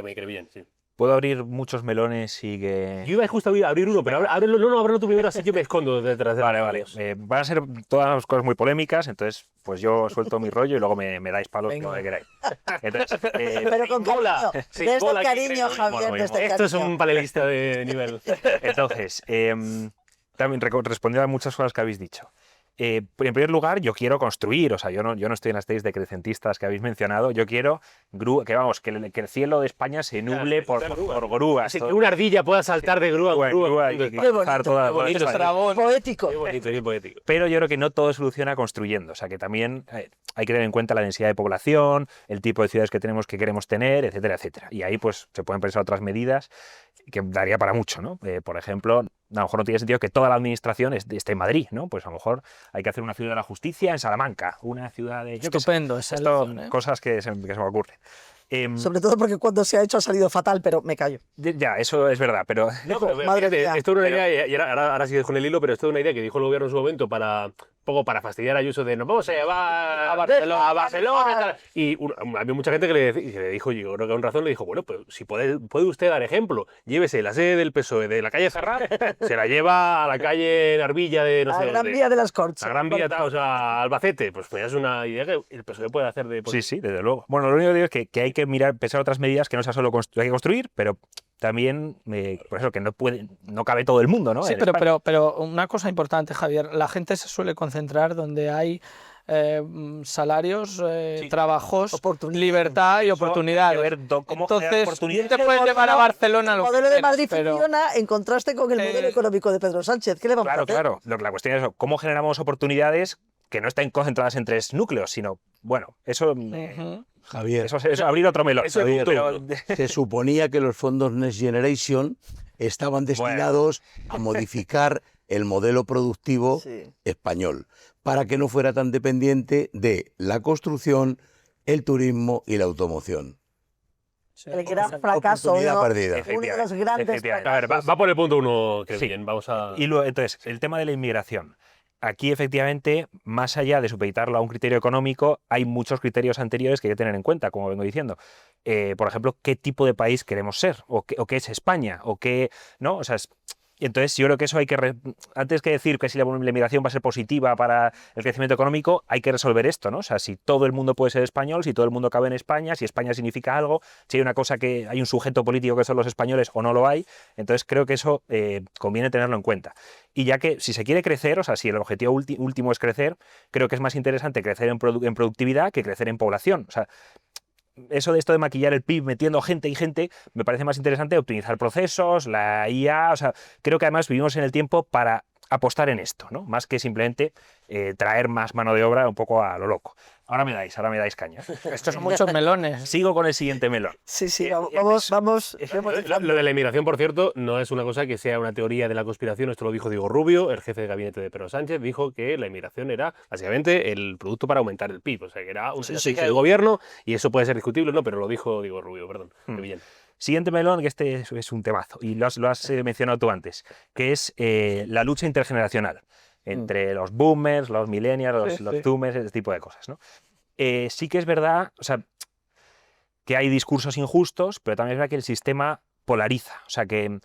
A: me cree bien, sí.
E: Puedo abrir muchos melones y que...
A: Yo iba justo a abrir uno, pero ábrelo tú primero, así yo me escondo detrás de
E: Vale. Van a ser todas cosas muy polémicas, entonces pues yo suelto mi rollo y luego me dais palos como que queráis. Entonces,
C: pero con cariño, desde cariño, Javier, desde cariño.
A: Esto es un panelista de nivel.
E: Entonces, también respondiendo a muchas cosas que habéis dicho. En primer lugar, yo quiero construir, o sea, yo no estoy en las tesis decrecentistas que habéis mencionado, yo quiero que el cielo de España se nuble por grúas.
A: Así que una ardilla pueda saltar de grúa en grúa.
C: Qué bonito, poético.
A: Qué poético.
E: Pero yo creo que no todo se soluciona construyendo, o sea, que también hay que tener en cuenta la densidad de población, el tipo de ciudades que queremos tener, etcétera, etcétera. Y ahí pues se pueden pensar otras medidas que daría para mucho, ¿no? Por ejemplo, a lo mejor no tiene sentido que toda la administración esté en Madrid, ¿no? Pues a lo mejor hay que hacer una ciudad de la justicia en Salamanca, una ciudad de...
F: Estupendo,
E: cosas que se me ocurren.
C: Sobre todo porque cuando se ha hecho ha salido fatal, pero me callo.
E: Ya, eso es verdad, pero...
A: No, pero
C: Madre
A: fíjate,
C: mía.
A: esto era una idea, y ahora sigues con el hilo, pero esto es una idea que dijo el gobierno en su momento poco para fastidiar a Ayuso de nos vamos a llevar a Barcelona y tal. Y había mucha gente que le dijo, yo creo que con razón, le dijo, bueno, pues si puede usted dar ejemplo, llévese la sede del PSOE de la calle Zarra, se la lleva a la calle Narvilla de no
C: La
A: sé
C: Gran
A: dónde.
C: Vía de las Corts.
A: La Gran Vía, o sea, Albacete, pues es una idea que el PSOE puede hacer de...
E: Sí, sí, desde luego. Bueno, lo único que digo es que hay que pensar otras medidas que no sea solo hay que construir, pero también, por eso, que no cabe todo el mundo, ¿no?
F: Sí,
E: En España.
F: pero una cosa importante, Javier, la gente se suele concentrar donde hay salarios, trabajos,
C: Oportunidades.
F: libertad y
E: Eso
F: oportunidades.
E: hay que ver cómo generar
F: Entonces,
E: oportunidades.
F: te puedes llevar a Barcelona
C: El
F: lo que
C: modelo de
F: quieras,
C: Madrid
F: pero-
C: funciona en contraste con el modelo económico de Pedro Sánchez. ¿Qué le vamos a
E: Claro,
C: hacer?
E: claro. La cuestión es eso, cómo generamos oportunidades que no estén concentradas en 3 núcleos, sino, bueno, eso...
F: Ujú.
D: Javier,
E: Eso es abrir otro melón.
A: eso es
D: Javier,
E: pero-
D: se suponía que los fondos Next Generation estaban destinados a modificar el modelo productivo
C: Sí.
D: español para que no fuera tan dependiente de la construcción, el turismo y la automoción.
C: El gran fracaso,
D: Oportunidad
C: ¿no?
D: perdida.
C: Uno de los grandes
E: Efectivamente.
A: A ver, va por el punto uno, que
E: Sí.
A: bien, vamos a...
E: Y luego, entonces, el tema de la inmigración. Aquí, efectivamente, más allá de supeditarlo a un criterio económico, hay muchos criterios anteriores que hay que tener en cuenta, como vengo diciendo. Por ejemplo, qué tipo de país queremos ser, o qué es España, o qué, ¿no? O sea, y entonces yo creo que eso hay que, antes que decir que si la inmigración va a ser positiva para el crecimiento económico, hay que resolver esto, ¿no? O sea, si todo el mundo puede ser español, si todo el mundo cabe en España, si España significa algo, si hay una cosa que hay un sujeto político que son los españoles o no lo hay, entonces creo que eso conviene tenerlo en cuenta. Y ya que si se quiere crecer, o sea, si el objetivo último es crecer, creo que es más interesante crecer en productividad que crecer en población. O sea, eso de esto de maquillar el PIB metiendo gente y gente, me parece más interesante optimizar procesos, la IA, o sea, creo que además vivimos en el tiempo para apostar en esto, ¿no? Más que simplemente traer más mano de obra un poco a lo loco. Ahora me dais caña.
F: Estos son muchos melones.
E: Sigo con el siguiente melón.
C: Sí,
E: Eh,
C: vamos.
A: Lo de la inmigración, por cierto, no es una cosa que sea una teoría de la conspiración. Esto lo dijo Diego Rubio, el jefe de gabinete de Pedro Sánchez. Dijo que la inmigración era básicamente el producto para aumentar el PIB. O sea, que era una estrategia del gobierno y eso puede ser discutible, ¿no? Pero lo dijo Diego Rubio, perdón. Qué bien.
E: Siguiente melón, que este es un temazo, y lo has mencionado tú antes, que es la lucha intergeneracional entre los boomers, los millennials,
F: Sí,
E: los
F: sí.
E: zoomers, ese tipo de cosas, ¿no? Sí que es verdad, o sea, que hay discursos injustos, pero también es verdad que el sistema polariza, o sea, que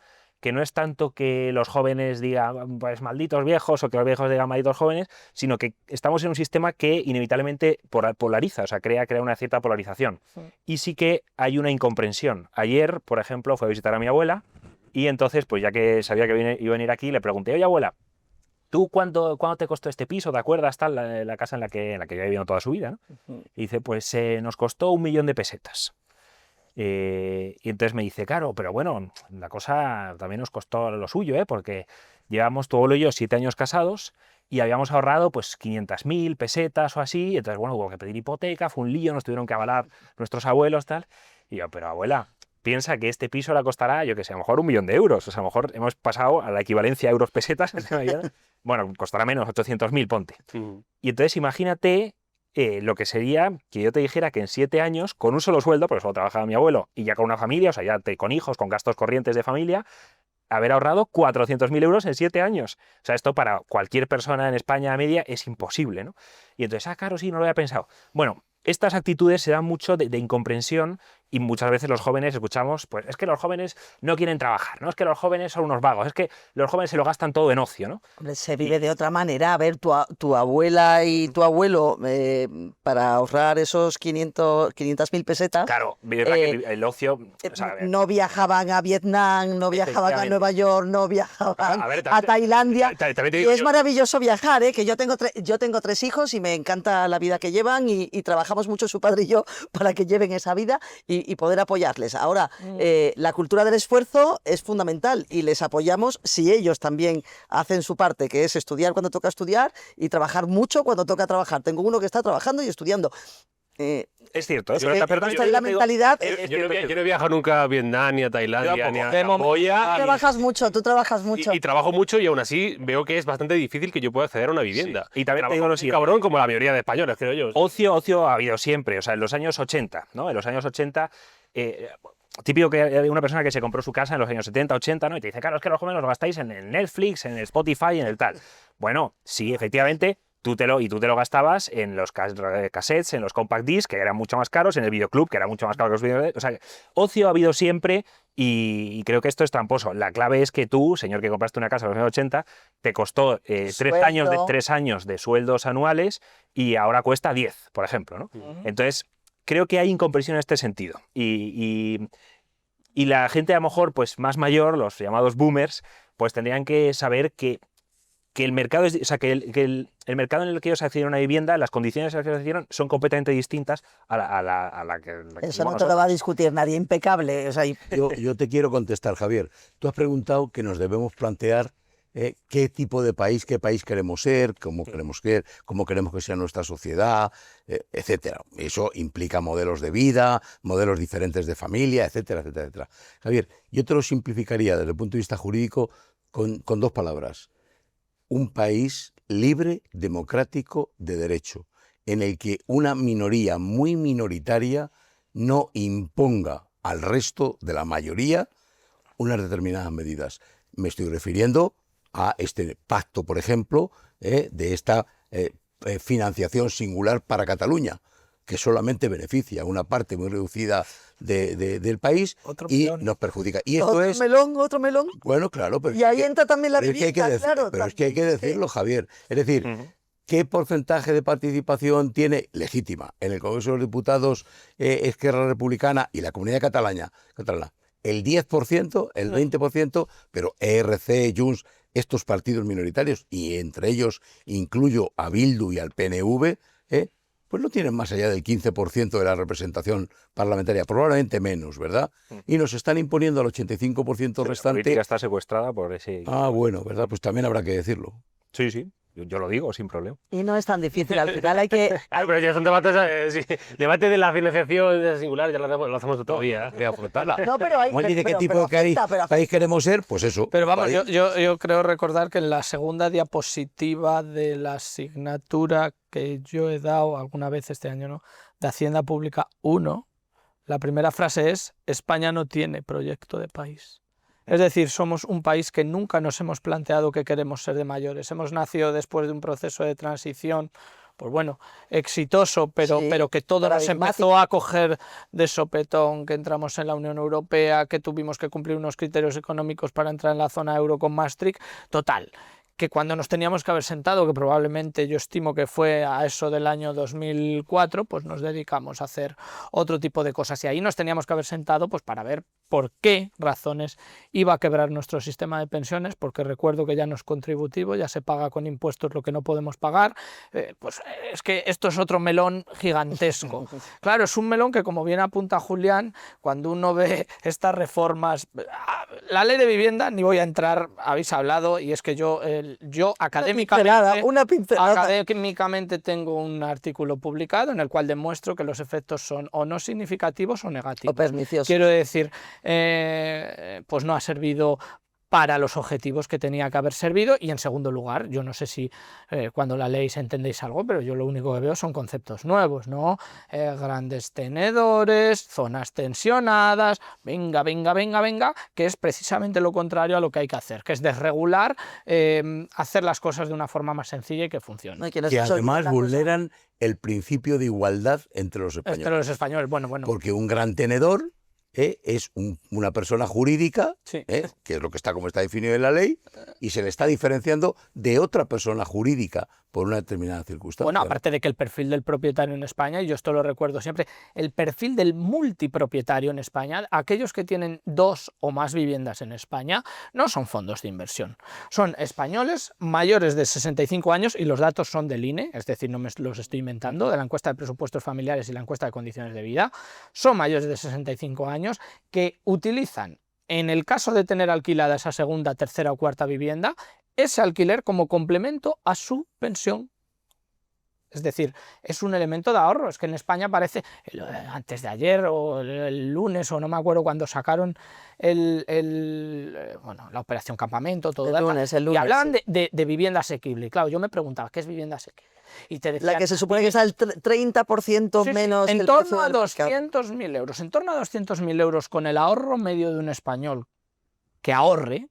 E: no es tanto que los jóvenes digan, pues malditos viejos, o que los viejos digan malditos jóvenes, sino que estamos en un sistema que inevitablemente polariza, o sea, crea una cierta polarización.
F: Sí.
E: Y sí que hay una incomprensión. Ayer, por ejemplo, fui a visitar a mi abuela y entonces, pues ya que sabía que iba a venir aquí, le pregunté, oye, abuela, ¿tú cuánto te costó este piso? ¿Te acuerdas tal, la casa en la que había vivido toda su vida, ¿no? Y dice, pues nos costó 1 millón de pesetas. Y entonces me dice, claro, pero bueno, la cosa también nos costó lo suyo, porque llevamos tu abuelo y yo 7 años casados y habíamos ahorrado pues 500.000 pesetas o así, y entonces bueno, hubo que pedir hipoteca, fue un lío, nos tuvieron que avalar nuestros abuelos, tal. Y yo, pero abuela, piensa que este piso le costará, yo que sé, a lo mor 1 millón de euros, o sea, a lo mejor hemos pasado a la equivalencia a euros pesetas, bueno, costará menos, 800.000, ponte. Y entonces imagínate lo que sería que yo te dijera que en 7 años, con un solo sueldo, porque solo trabajaba mi abuelo, y ya con una familia, o sea, ya con hijos, con gastos corrientes de familia, haber ahorrado 400.000 euros en 7 años. O sea, esto para cualquier persona en España media es imposible, ¿no? Y entonces, claro, sí, no lo había pensado. Bueno, estas actitudes se dan mucho de incomprensión y muchas veces los jóvenes escuchamos, pues es que los jóvenes no quieren trabajar, ¿no? Es que los jóvenes son unos vagos, es que los jóvenes se lo gastan todo en ocio, ¿no?
C: Hombre, se vive de otra manera. A ver, tu abuela y tu abuelo, para ahorrar esos 500.000 pesetas,
E: Claro, verdad que el ocio... o sea, a ver,
C: no viajaban a Vietnam, no viajaban a
E: Efectivamente.
C: Nueva York, no viajaban
A: A ver,
C: a Tailandia.
A: también te
C: Y
A: digo
C: es
A: yo-
C: maravilloso viajar, que yo tengo 3 hijos y me encanta la vida que llevan y trabajamos mucho su padre y yo para que lleven esa vida y poder apoyarles. Ahora, la cultura del esfuerzo es fundamental y les apoyamos si ellos también hacen su parte, que es estudiar cuando toca estudiar y trabajar mucho cuando toca trabajar. Tengo uno que está trabajando y estudiando.
E: Es cierto,
A: Yo-
E: pero
C: Pero
E: también
C: esta es la
E: te digo-
C: mentalidad.
A: Yo no he viajado nunca a Vietnam, ni a Tailandia, ni a
F: De momento-
A: Camboya.
C: Tú trabajas mucho.
A: Y trabajo mucho y aún así veo que es bastante difícil que yo pueda acceder a una vivienda.
E: Sí. Y también te digo
A: Trabajo
E: lo
A: un
E: siguiente.
A: cabrón como la mayoría de españoles, creo yo.
E: Ocio ha habido siempre, o sea, en los años 80, ¿no? En los años 80, típico que hay una persona que se compró su casa en los años 70, 80, ¿no? Y te dice, claro, es que los jóvenes lo gastáis en el Netflix, en el Spotify, en el tal. Bueno, sí, efectivamente, tú te lo gastabas en los cassettes, en los compact discs, que eran mucho más caros, en el videoclub, que era mucho más caro que los videoclubs. O sea, ocio ha habido siempre y creo que esto es tramposo. La clave es que tú, señor que compraste una casa en los años 80, te costó 3 años de sueldos anuales y ahora cuesta 10, por ejemplo, ¿no? Entonces, creo que hay incomprensión en este sentido. Y la gente a lo mejor pues, más mayor, los llamados boomers, pues tendrían que saber que el mercado, el mercado en el que ellos accedieron a una vivienda, las condiciones en las que ellos accedieron son completamente distintas a la que
C: Eso no
E: vivimos
C: te lo va a discutir nadie, impecable. O sea,
D: Yo te quiero contestar, Javier. Tú has preguntado que nos debemos plantear qué tipo de país, qué país queremos ser, cómo queremos que sea nuestra sociedad, etcétera. Eso implica modelos de vida, modelos diferentes de familia, etcétera, etcétera, etcétera. Javier, yo te lo simplificaría desde el punto de vista jurídico con 2 palabras. Un país libre, democrático, de derecho, en el que una minoría muy minoritaria no imponga al resto de la mayoría unas determinadas medidas. Me estoy refiriendo a este pacto, por ejemplo, de esta financiación singular para Cataluña, que solamente beneficia a una parte muy reducida del país
F: Otro
D: y
F: melón.
D: nos perjudica. Y esto
C: otro
D: es...
C: otro melón.
D: Bueno, claro, pero
C: Y ahí entra también la
D: pero es que hay que
C: vivienda, claro.
D: pero es que hay que decirlo, Javier. Es decir, ¿qué porcentaje de participación tiene legítima en el Congreso de los Diputados Esquerra Republicana y la Comunidad Catalana? El 10%, el 20%, pero ERC, Junts, estos partidos minoritarios, y entre ellos incluyo a Bildu y al PNV, pues no tienen más allá del 15% de la representación parlamentaria, probablemente menos, ¿verdad? Y nos están imponiendo al 85%
E: La
D: restante.
E: política está secuestrada por ese...
D: Ah, bueno, ¿verdad? Pues también habrá que decirlo.
E: Sí, sí, yo lo digo sin problema.
C: Y no es tan difícil, al final hay que...
A: Claro, pero ya son debates. Sí. Debate de la financiación singular, ya lo hacemos todavía. Voy a afrontarla.
C: No, pero hay...
D: Como él dice qué
C: pero
D: tipo de
C: afecta,
D: país queremos ser, pues eso.
F: Pero vamos,
D: país.
F: yo creo recordar que en la segunda diapositiva de la asignatura que yo he dado alguna vez este año, ¿no?, de Hacienda Pública 1, la primera frase es: España no tiene proyecto de país. Es decir, somos un país que nunca nos hemos planteado que queremos ser de mayores. Hemos nacido después de un proceso de transición, pues bueno, exitoso, pero que todo nos empezó a coger de sopetón, que entramos en la Unión Europea, que tuvimos que cumplir unos criterios económicos para entrar en la zona euro con Maastricht. Total, que cuando nos teníamos que haber sentado, que probablemente yo estimo que fue a eso del año 2004, pues nos dedicamos a hacer otro tipo de cosas. Y ahí nos teníamos que haber sentado pues para ver por qué razones iba a quebrar nuestro sistema de pensiones, porque recuerdo que ya no es contributivo, ya se paga con impuestos lo que no podemos pagar. Pues es que esto es otro melón gigantesco. Claro, es un melón que, como bien apunta Julián, cuando uno ve estas reformas, la ley de vivienda, ni voy a entrar, habéis hablado, y es que yo académicamente tengo un artículo publicado en el cual demuestro que los efectos son o no significativos o negativos.
C: O perniciosos.
F: Quiero decir, pues no ha servido para los objetivos que tenía que haber servido, y en segundo lugar, yo no sé si cuando la leéis entendéis algo, pero yo lo único que veo son conceptos nuevos, ¿no? Grandes tenedores, zonas tensionadas, venga, que es precisamente lo contrario a lo que hay que hacer, que es desregular, hacer las cosas de una forma más sencilla y que funcione.
C: No,
D: Que además vulneran el principio de igualdad entre los españoles.
F: Entre los españoles, bueno.
D: Porque un gran tenedor es una persona jurídica,
F: Sí.
D: que es lo que está como está definido en la ley, y se le está diferenciando de otra persona jurídica por una determinada circunstancia.
F: Bueno, aparte de que el perfil del propietario en España, y yo esto lo recuerdo siempre, el perfil del multipropietario en España, aquellos que tienen 2 o más viviendas en España, no son fondos de inversión. Son españoles mayores de 65 años, y los datos son del INE, es decir, no me los estoy inventando, de la encuesta de presupuestos familiares y la encuesta de condiciones de vida. Son mayores de 65 años que utilizan, en el caso de tener alquilada esa segunda, tercera o cuarta vivienda, ese alquiler como complemento a su pensión. Es decir, es un elemento de ahorro. Es que en España parece, antes de ayer o el lunes o no me acuerdo cuando sacaron bueno, la operación Campamento, todo eso, y hablaban de vivienda asequible. Y claro, yo me preguntaba, ¿qué es vivienda asequible? Y te decían,
C: la que se supone que está el 30% menos.
F: En torno a 200.000 euros. En torno a 200.000 euros con el ahorro medio de un español que ahorre,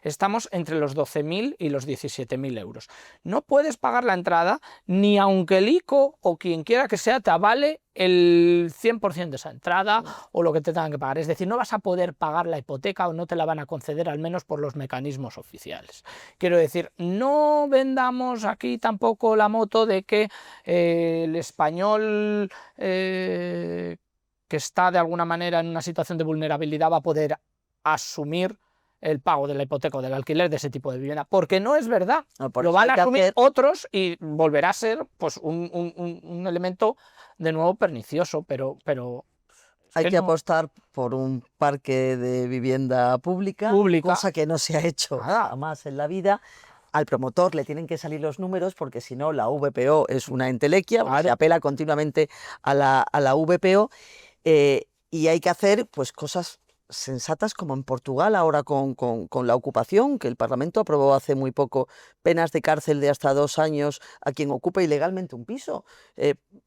F: estamos entre los 12.000 y los 17.000 euros. No puedes pagar la entrada ni aunque el ICO o quien quiera que sea te avale el 100% de esa entrada o lo que te tengan que pagar. Es decir, no vas a poder pagar la hipoteca o no te la van a conceder, al menos por los mecanismos oficiales. Quiero decir, no vendamos aquí tampoco la moto de que el español que está de alguna manera en una situación de vulnerabilidad va a poder asumir el pago de la hipoteca o del alquiler de ese tipo de vivienda, porque no es verdad.
C: No,
F: lo van a asumir otros y volverá a ser pues un elemento de nuevo pernicioso, pero
C: hay que apostar por un parque de vivienda pública, cosa que no se ha hecho jamás en la vida. Al promotor le tienen que salir los números porque si no la VPO es una entelequia, se apela continuamente a la VPO y hay que hacer pues cosas sensatas como en Portugal ahora con la ocupación, que el Parlamento aprobó hace muy poco penas de cárcel de hasta 2 años a quien ocupa ilegalmente un piso.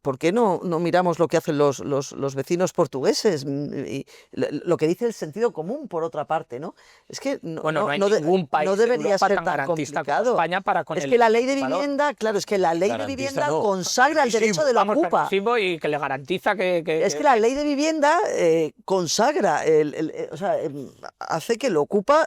C: ¿Por qué no miramos lo que hacen los vecinos portugueses? Y lo que dice el sentido común, por otra parte, ¿no? Es que
F: no hay ningún país
C: debería ser tan
F: garantista
C: complicado.
F: Como España para con
C: es que la ley de vivienda, claro, es que la ley de vivienda consagra el derecho de la ocupa.
F: Y que le garantiza que
C: es que la ley de vivienda consagra hace que el ocupa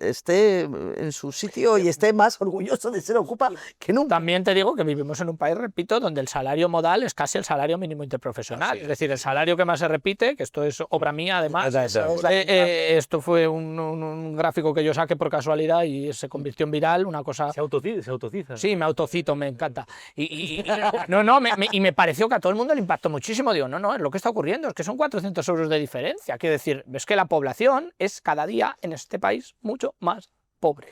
C: esté en su sitio y esté más orgulloso de ser ocupa que nunca.
F: También te digo que vivimos en un país, repito, donde el salario modal es casi el salario mínimo interprofesional. Es decir, el salario que más se repite, que esto es obra mía además, esto fue un gráfico que yo saqué por casualidad y se convirtió en viral, una cosa...
A: Se autociza.
F: Sí, me autocito, me encanta. Y me pareció que a todo el mundo le impactó muchísimo. Digo, no, es lo que está ocurriendo, es que son 400 euros de diferencia. Quiero decir, ves que la población es cada día en este país mucho más pobre.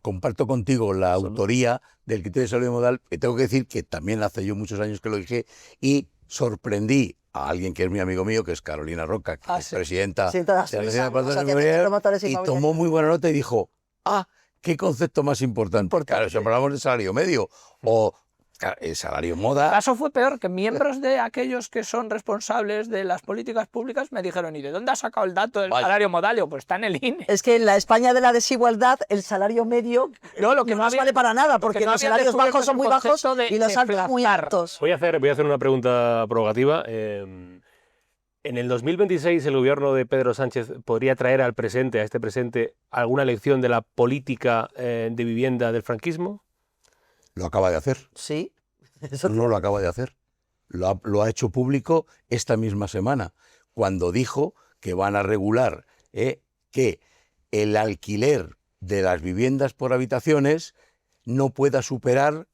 D: Comparto contigo la autoría del criterio de salario modal, que tengo que decir que también hace yo muchos años que lo dije y sorprendí a alguien que es mi amigo mío, que es Carolina Roca, que es presidenta de la Asociación de Inmobiliarios, y tomó muy buena nota y dijo, qué concepto más importante. Claro, si hablamos de salario medio o el salario moda.
F: El caso fue peor, que miembros de aquellos que son responsables de las políticas públicas me dijeron, ¿y de dónde has sacado el dato del salario modal? Pues está en el INE.
C: Es que en la España de la desigualdad el salario medio no vale para nada, porque los salarios bajos son muy bajos y los altos muy altos.
A: Voy a hacer una pregunta provocativa. En el 2026 el gobierno de Pedro Sánchez podría traer a este presente, alguna lección de la política de vivienda del franquismo.
D: Lo acaba de hacer.
C: Sí.
D: No lo acaba de hacer. Lo ha hecho público esta misma semana, cuando dijo que van a regular que el alquiler de las viviendas por habitaciones no pueda superar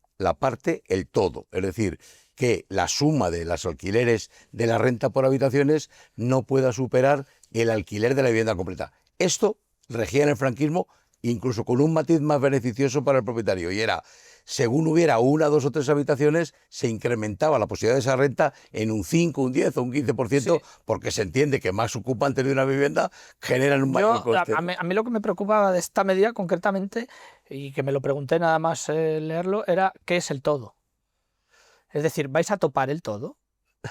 D: el todo. Es decir, que la suma de los alquileres de la renta por habitaciones no pueda superar el alquiler de la vivienda completa. Esto regía en el franquismo, incluso con un matiz más beneficioso para el propietario, y era, según hubiera 1, 2 o 3 habitaciones, se incrementaba la posibilidad de esa renta en un 5, un 10 o un 15%, porque se entiende que más ocupantes de una vivienda generan un mayor coste.
F: A mí lo que me preocupaba de esta medida concretamente, y que me lo pregunté nada más leerlo, era ¿qué es el todo? Es decir, ¿vais a topar el todo?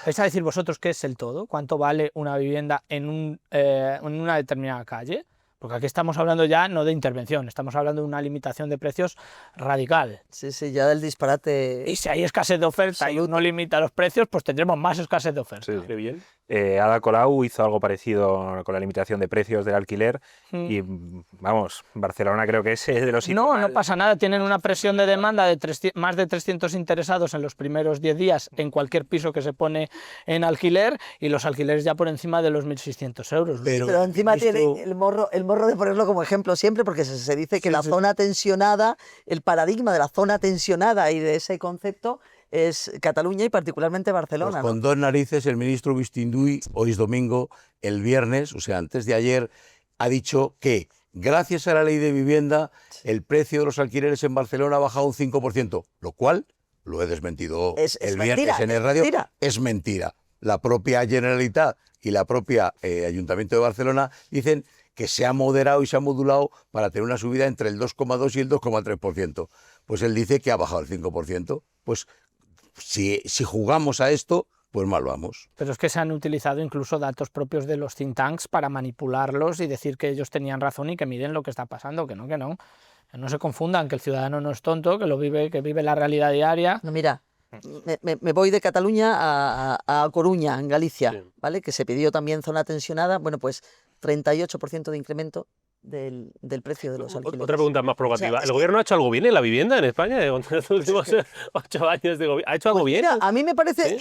F: ¿Vais a decir vosotros qué es el todo? ¿Cuánto vale una vivienda en una determinada calle? Porque aquí estamos hablando ya no de intervención, estamos hablando de una limitación de precios radical.
C: Sí, ya del disparate.
F: Y si hay escasez de oferta y uno limita los precios, pues tendremos más escasez de oferta.
E: Sí, qué bien. Ada Colau hizo algo parecido con la limitación de precios del alquiler y, vamos, Barcelona creo que es de los sitios.
F: No pasa nada, tienen una presión de demanda de más de 300 interesados en los primeros 10 días en cualquier piso que se pone en alquiler y los alquileres ya por encima de los 1.600 euros.
C: Pero encima tiene el morro de ponerlo como ejemplo siempre, porque se dice que la zona tensionada, el paradigma de la zona tensionada y de ese concepto es Cataluña y particularmente Barcelona.
D: Pues con 2 narices el ministro Bistinduy, hoy es domingo, el viernes, o sea, antes de ayer, ha dicho que gracias a la ley de vivienda, el precio de los alquileres en Barcelona ha bajado un 5%, lo cual, lo he desmentido el viernes en el radio, es mentira. La propia Generalitat y la propia Ayuntamiento de Barcelona dicen que se ha moderado y se ha modulado para tener una subida entre el 2,2 y el 2,3%. Pues él dice que ha bajado el 5%. Pues si jugamos a esto, pues mal vamos.
F: Pero es que se han utilizado incluso datos propios de los think tanks para manipularlos y decir que ellos tenían razón y que miren lo que está pasando, que no. Que no se confundan, que el ciudadano no es tonto, que vive la realidad diaria.
C: No, mira, me voy de Cataluña a Coruña, en Galicia, sí, ¿vale? Que se pidió también zona tensionada. Bueno, pues 38% de incremento del precio de los alquileres.
A: Otra pregunta más provocativa. ¿El gobierno ha hecho algo bien en la vivienda en España en los últimos 8 años de gobierno? ¿Ha hecho algo bien?
C: Mira, a mí me parece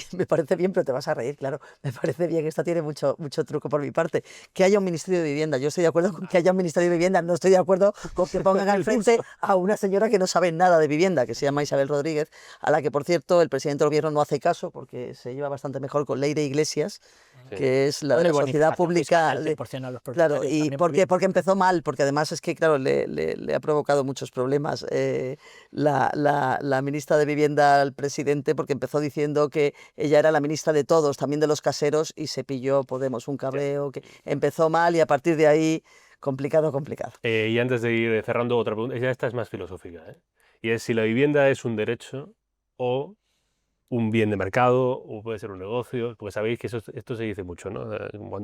C: bien, pero te vas a reír, claro. Me parece bien, esta tiene mucho truco por mi parte. Que haya un Ministerio de Vivienda. Yo estoy de acuerdo con que haya un Ministerio de Vivienda. No estoy de acuerdo con que pongan al frente a una señora que no sabe nada de vivienda, que se llama Isabel Rodríguez, a la que, por cierto, el presidente del gobierno no hace caso porque se lleva bastante mejor con Leire Iglesias, que es la de la sociedad pública. Claro, y porque empezó mal, porque además es que, claro, le ha provocado muchos problemas la ministra de Vivienda al presidente, porque empezó diciendo que ella era la ministra de todos, también de los caseros, y se pilló Podemos un cabreo, que empezó mal y a partir de ahí, complicado.
A: Y antes de ir cerrando, otra pregunta, ya esta es más filosófica, y es si la vivienda es un derecho o un bien de mercado, o puede ser un negocio, porque sabéis que esto se dice mucho, ¿no?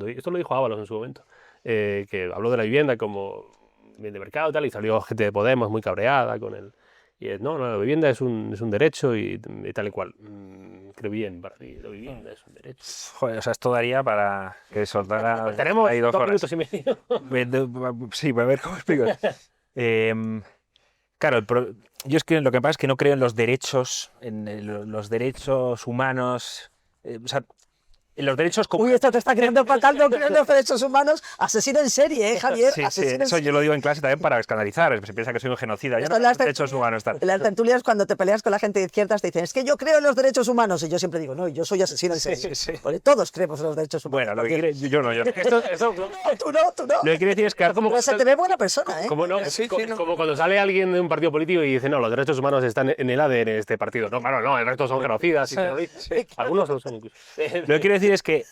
A: Esto lo dijo Ábalos en su momento, que habló de la vivienda como bien de mercado y tal, y salió gente de Podemos muy cabreada con él. Y es, no, la vivienda es un derecho y tal y cual. Creo bien para ti, la vivienda es un derecho.
E: Joder, o sea, esto daría para que soltara...
A: Tenemos
E: ahí 2
A: minutos y medio.
E: Sí, a ver cómo explico. Claro, yo es que lo que pasa es que no creo en los derechos, los derechos humanos, o sea, en los derechos como...
C: Uy, esto te está creando fatal, no creo en los derechos humanos. Asesino en serie, Javier.
E: Sí, eso yo lo digo en clase también para escandalizar, se piensa que soy un genocida. Yo no creo en los derechos humanos. Tal.
C: En las tertulias, cuando te peleas con la gente de izquierdas, te dicen, es que yo creo en los derechos humanos, y yo siempre digo, no, yo soy asesino en serie.
E: Sí.
C: Porque todos creemos en los derechos humanos.
E: Bueno, lo que quiere... Yo no.
C: Tú no.
E: Lo que quiere decir es que...
C: Pero se te ve buena persona, ¿eh?
A: Como cuando sale alguien de un partido político y dice, no, los derechos humanos están en el ADN de este partido. No, claro, no, el resto son genocidas y terroristas. Algunos lo son incluso.
E: Lo que quiero decir es que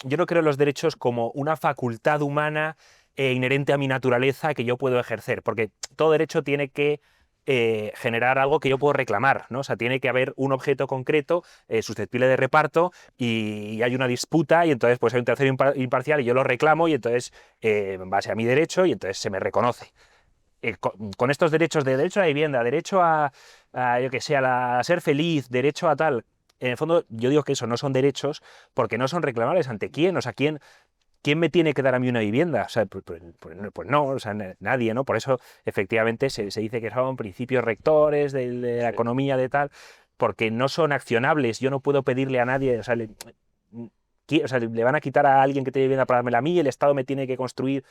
E: yo no creo en los derechos como una facultad humana inherente a mi naturaleza que yo puedo ejercer, porque todo derecho tiene que generar algo que yo puedo reclamar, ¿no? O sea, tiene que haber un objeto concreto susceptible de reparto y hay una disputa y entonces pues hay un tercero imparcial y yo lo reclamo y entonces en base a mi derecho y entonces se me reconoce. Con estos derechos de derecho a la vivienda, derecho a yo que sé, a ser feliz, derecho a tal... En el fondo, yo digo que eso no son derechos porque no son reclamables ante quién, o sea, ¿quién me tiene que dar a mí una vivienda? O sea, pues no, o sea, nadie, ¿no? Por eso, efectivamente, se dice que son principios rectores de la economía, de tal, porque no son accionables. Yo no puedo pedirle a nadie, o sea, le van a quitar a alguien que tiene vivienda para dármela a mí, el Estado me tiene que construir...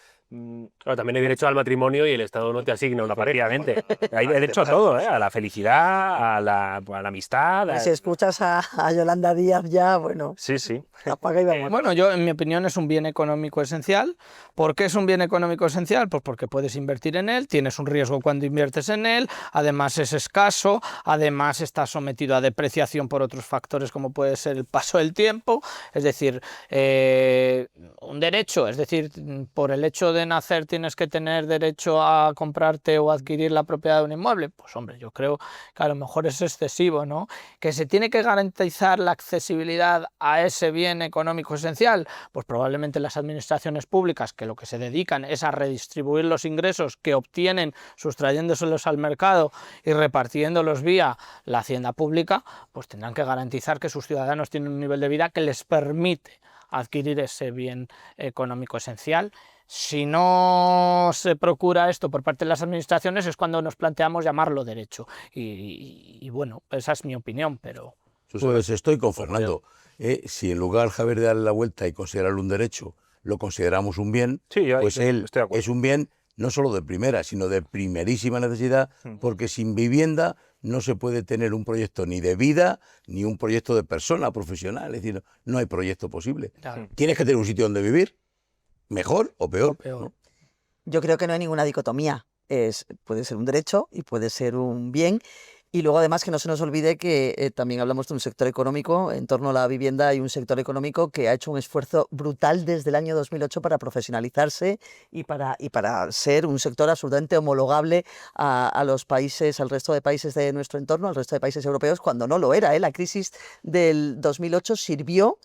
A: Claro, también hay derecho al matrimonio y el Estado no te asigna una pareja.
E: Efectivamente. Hay derecho a todo, a la felicidad, a la amistad.
C: Si escuchas a Yolanda Díaz ya, bueno...
E: Sí.
C: Apaga y vamos.
F: Bueno, yo, en mi opinión, es un bien económico esencial. ¿Por qué es un bien económico esencial? Pues porque puedes invertir en él, tienes un riesgo cuando inviertes en él, además es escaso, además está sometido a depreciación por otros factores como puede ser el paso del tiempo, es decir, un derecho, es decir, por el hecho de nacer tienes que tener derecho a comprarte o adquirir la propiedad de un inmueble. Pues hombre, yo creo que a lo mejor es excesivo, ¿no? Que se tiene que garantizar la accesibilidad a ese bien económico esencial, pues probablemente las administraciones públicas, que lo que se dedican es a redistribuir los ingresos que obtienen sustrayéndoselos al mercado y repartiéndolos vía la hacienda pública, pues tendrán que garantizar que sus ciudadanos tienen un nivel de vida que les permite adquirir ese bien económico esencial. Si no se procura esto por parte de las administraciones es cuando nos planteamos llamarlo derecho. Y bueno, esa es mi opinión, pero...
D: Pues estoy con Fernando. Si en lugar, Javier, de darle la vuelta y considerarlo un derecho, lo consideramos un bien, pues él es un bien no solo de primera, sino de primerísima necesidad, porque sin vivienda no se puede tener un proyecto ni de vida, ni un proyecto de persona profesional. Es decir, no hay proyecto posible. Claro. Tienes que tener un sitio donde vivir, mejor o peor.
C: ¿No? Yo creo que no hay ninguna dicotomía. Puede ser un derecho y puede ser un bien. Y luego, además, que no se nos olvide que también hablamos de un sector económico. En torno a la vivienda hay un sector económico que ha hecho un esfuerzo brutal desde el año 2008 para profesionalizarse y para ser un sector absolutamente homologable a los países, al resto de países de nuestro entorno, al resto de países europeos, cuando no lo era, ¿eh? La crisis del 2008 sirvió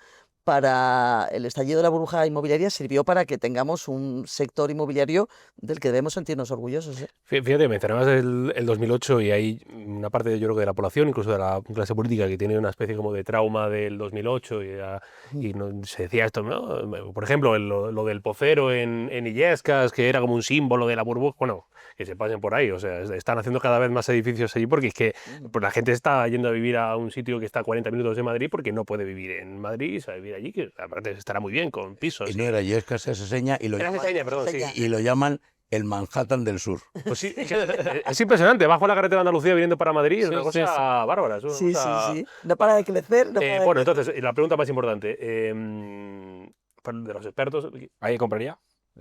C: para el estallido de la burbuja inmobiliaria, sirvió para que tengamos un sector inmobiliario del que debemos sentirnos orgullosos, ¿eh?
A: Fíjate, mencionabas el 2008 y hay una parte, yo creo, de la población, incluso de la clase política, que tiene una especie como de trauma del 2008 y se decía esto, ¿no? Por ejemplo, lo del pocero en Illescas, que era como un símbolo de la burbuja, bueno, que se pasen por ahí, o sea, están haciendo cada vez más edificios allí porque es que pues la gente está yendo a vivir a un sitio que está a 40 minutos de Madrid porque no puede vivir en Madrid y sabe vivir allí, que aparte estará muy bien con pisos.
D: Y no era Illescas, esa seña, y lo
A: Era
D: llaman,
A: Seseña, perdón, sí.
D: y lo llaman el Manhattan del Sur.
A: Pues sí, es impresionante, bajo la carretera de Andalucía viniendo para Madrid, es una cosa bárbara. Es una
C: Sí,
A: cosa...
C: sí, sí. No para de crecer. No para de
A: Bueno,
C: crecer.
A: entonces, la pregunta más importante, de los expertos,
E: ¿Ahí compraría?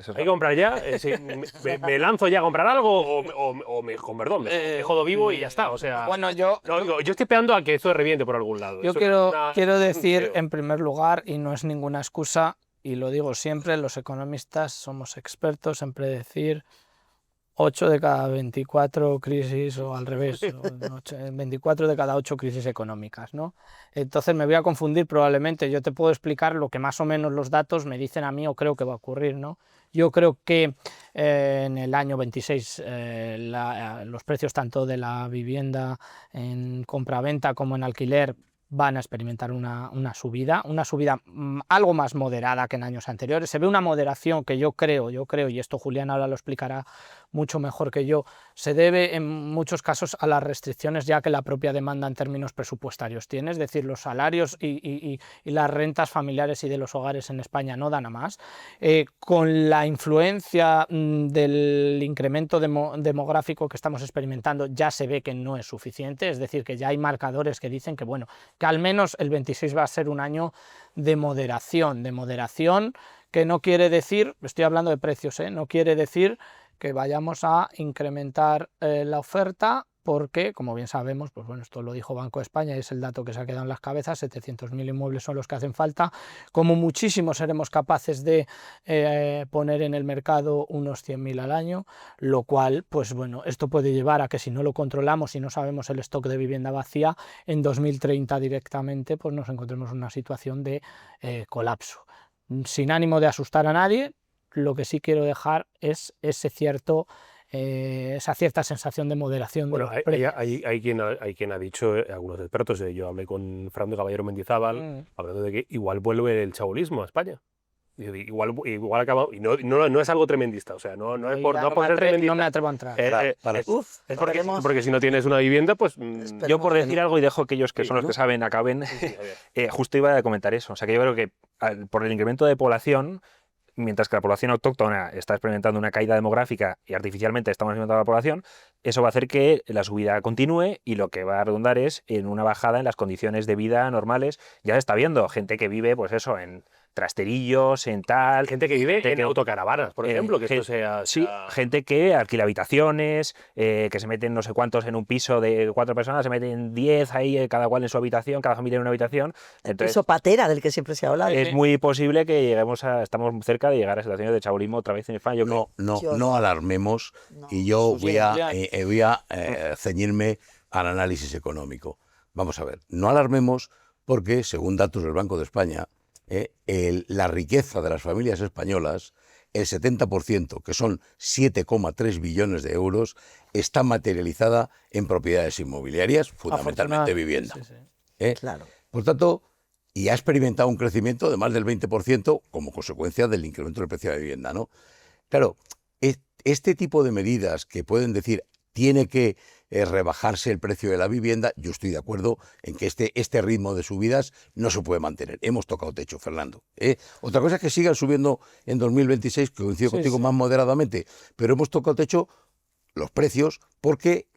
A: ¿hay que comprar ya? Sí, ¿me lanzo ya a comprar algo perdón, me jodo vivo y ya está? O sea,
F: Bueno, yo
A: no, digo, yo estoy esperando a que esto reviente por algún lado. Eso es
F: quiero decir,
A: creo.
F: en primer lugar, y no es ninguna excusa, y lo digo siempre, los economistas somos expertos en predecir 8 de cada 24 crisis, o al revés, 24 de cada 8 crisis económicas, ¿no? Entonces me voy a confundir probablemente. Yo te puedo explicar lo que más o menos los datos me dicen a mí o creo que va a ocurrir, ¿no? Yo creo que en el año 26 los precios tanto de la vivienda en compraventa como en alquiler van a experimentar una subida algo más moderada que en años anteriores. Se ve una moderación que yo creo, y esto Julián ahora lo explicará mucho mejor que yo, se debe en muchos casos a las restricciones ya que la propia demanda en términos presupuestarios tiene, es decir, los salarios y las rentas familiares y de los hogares en España no dan a más. Con la influencia del incremento demográfico que estamos experimentando ya se ve que no es suficiente, es decir, que ya hay marcadores que dicen que, bueno, que al menos el 26 va a ser un año de moderación que no quiere decir, estoy hablando de precios, no quiere decir que vayamos a incrementar la oferta, porque, como bien sabemos, pues bueno, esto lo dijo Banco de España y es el dato que se ha quedado en las cabezas, 700.000 inmuebles son los que hacen falta, como muchísimo seremos capaces de poner en el mercado unos 100.000 al año, lo cual, pues bueno, esto puede llevar a que si no lo controlamos y no sabemos el stock de vivienda vacía, en 2030 directamente pues nos encontremos en una situación de colapso. Sin ánimo de asustar a nadie, lo que sí quiero dejar es esa cierta sensación de moderación.
A: Bueno, hay quien ha dicho, algunos expertos, yo hablé con Fernando Caballero Mendizábal, hablando de que igual vuelve el chabolismo a España. Igual acaba, y no es algo tremendista, o sea, no es por ser tremendista.
F: No me atrevo a entrar.
A: Es porque si no tienes una vivienda, pues...
E: Yo por decir algo y dejo que aquellos que son los que saben acaben, justo iba a comentar eso. O sea, que yo creo que por el incremento de población, mientras que la población autóctona está experimentando una caída demográfica y artificialmente estamos aumentando la población, eso va a hacer que la subida continúe y lo que va a redundar es en una bajada en las condiciones de vida normales. Ya se está viendo gente que vive, pues eso, en trasterillos, en tal...
A: Gente que vive en autocaravanas, por ejemplo, que esto sea...
E: Sí, gente que alquila habitaciones, que se meten no sé cuántos en un piso de 4 personas, se meten 10 ahí, cada cual en su habitación, cada familia en una habitación.
C: Entonces, piso patera del que siempre se habla.
E: Es muy posible que estamos cerca de llegar a situaciones de chabolismo otra vez en España.
D: No alarmemos, y yo voy a ceñirme al análisis económico. Vamos a ver, no alarmemos porque, según datos del Banco de España, la riqueza de las familias españolas, el 70%, que son 7,3 billones de euros, está materializada en propiedades inmobiliarias, fundamentalmente vivienda.
C: Sí. Claro.
D: Por tanto, y ha experimentado un crecimiento de más del 20% como consecuencia del incremento del precio de la vivienda, ¿no? Claro, este tipo de medidas que pueden decir tiene que rebajarse el precio de la vivienda, yo estoy de acuerdo en que este ritmo de subidas no se puede mantener. Hemos tocado techo, Fernando. Otra cosa es que sigan subiendo en 2026, que coincido contigo más moderadamente, pero hemos tocado techo los precios porque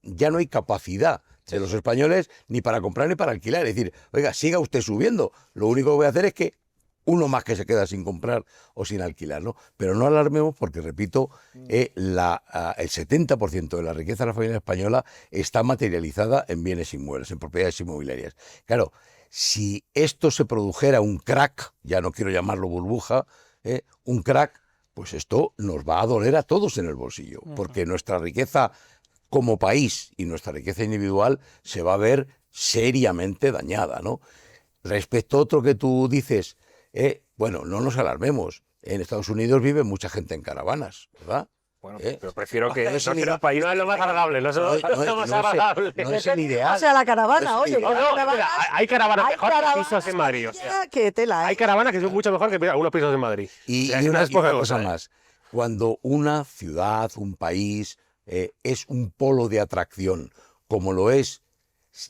D: ya no hay capacidad de los españoles ni para comprar ni para alquilar. Es decir, oiga, siga usted subiendo. Lo único que voy a hacer es que uno más que se queda sin comprar o sin alquilar, ¿no? Pero no alarmemos porque, repito, el 70% de la riqueza de la familia española está materializada en bienes inmuebles, en propiedades inmobiliarias. Claro, si esto se produjera un crack, ya no quiero llamarlo burbuja, un crack, pues esto nos va a doler a todos en el bolsillo, porque nuestra riqueza como país y nuestra riqueza individual se va a ver seriamente dañada, ¿no? Respecto a otro que tú dices, bueno, no nos alarmemos. En Estados Unidos vive mucha gente en caravanas, ¿verdad?
E: Bueno, pero prefiero que
D: No es
E: no
D: el
E: sea un
D: ideal.
E: país...
A: No es lo más agradable, no es lo más agradable.
D: No es el ideal.
C: O sea, la caravana,
D: No es el
C: oye,
A: No,
D: ideal.
A: no,
C: caravanas-
A: espera, hay caravanas
C: hay
A: mejor que
C: caravanas
A: pisos en Madrid. O sea,
C: que tela,
A: hay caravanas que son mucho mejor que algunos pisos en Madrid.
D: Y,
A: O sea,
D: y
A: que no
D: una,
A: es
D: y
A: poca
D: una cosa
A: cosa, ¿eh?
D: más, cuando una ciudad, un país, es un polo de atracción, como lo es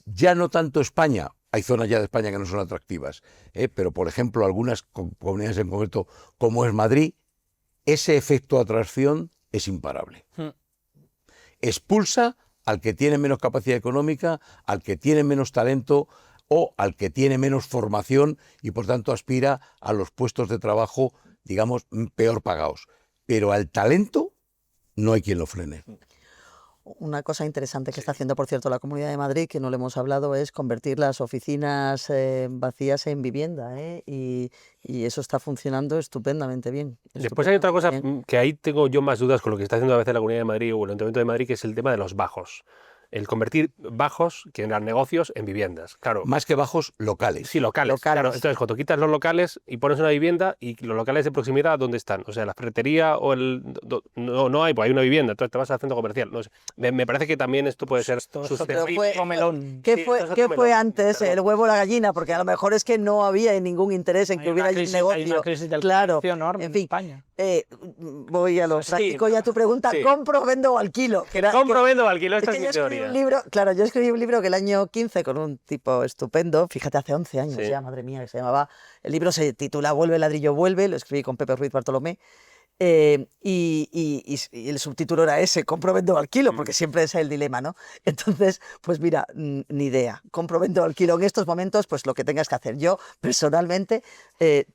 D: ya no tanto España, hay zonas ya de España que no son atractivas, pero por ejemplo algunas comunidades en concreto, como es Madrid, ese efecto de atracción es imparable. Expulsa al que tiene menos capacidad económica, al que tiene menos talento o al que tiene menos formación y por tanto aspira a los puestos de trabajo, digamos, peor pagados. Pero al talento no hay quien lo frene.
C: Una cosa interesante que está haciendo, por cierto, la Comunidad de Madrid, que no le hemos hablado, es convertir las oficinas vacías en vivienda, ¿eh? Y eso está funcionando estupendamente bien.
A: Después hay otra cosa
C: Bien.
A: que ahí tengo yo más dudas con lo que está haciendo a veces la Comunidad de Madrid o el Ayuntamiento de Madrid, que es el tema de los bajos. El convertir bajos, que eran negocios, en viviendas. Claro.
D: Más que bajos, locales.
A: Sí, locales. Claro, entonces, cuando quitas los locales y pones una vivienda, y los locales de proximidad, ¿dónde están? O sea, la ferretería o el... No hay, pues hay una vivienda, entonces te vas al centro comercial. No sé. Me parece que también esto puede ser...
F: Esto es
A: susceptible.
C: fue-
F: otro melón.
C: ¿Qué
A: Sí,
C: fue,
A: eso es
C: qué
A: otro
C: fue
A: melón.
C: antes,
A: Perdón.
C: el huevo o la gallina? Porque a lo mejor es que no había ningún interés en que hubiera un negocio.
F: Hay una crisis del
C: Claro,
F: comercio enorme
C: en
F: en
C: fin.
F: España.
C: Voy a lo
A: Sí.
C: práctico y a tu pregunta.
A: Sí.
C: ¿Compro, vendo o alquilo?
A: Compro, vendo, alquilo,
C: Es
A: esta
C: que
A: es
C: yo
A: mi
C: escribí
A: teoría.
C: un libro, claro, yo escribí un libro que el año 15 con un tipo estupendo, fíjate, hace 11 años
A: Sí.
C: ya, madre mía, que se llamaba, el libro se titula Vuelve, ladrillo, vuelve, lo escribí con Pepe Ruiz Bartolomé, y el subtítulo era ese, compro, vendo o alquilo, porque siempre es el dilema, ¿no? Entonces, pues mira, ni idea, compro, vendo o alquilo en estos momentos, pues lo que tengas que hacer. Yo, personalmente,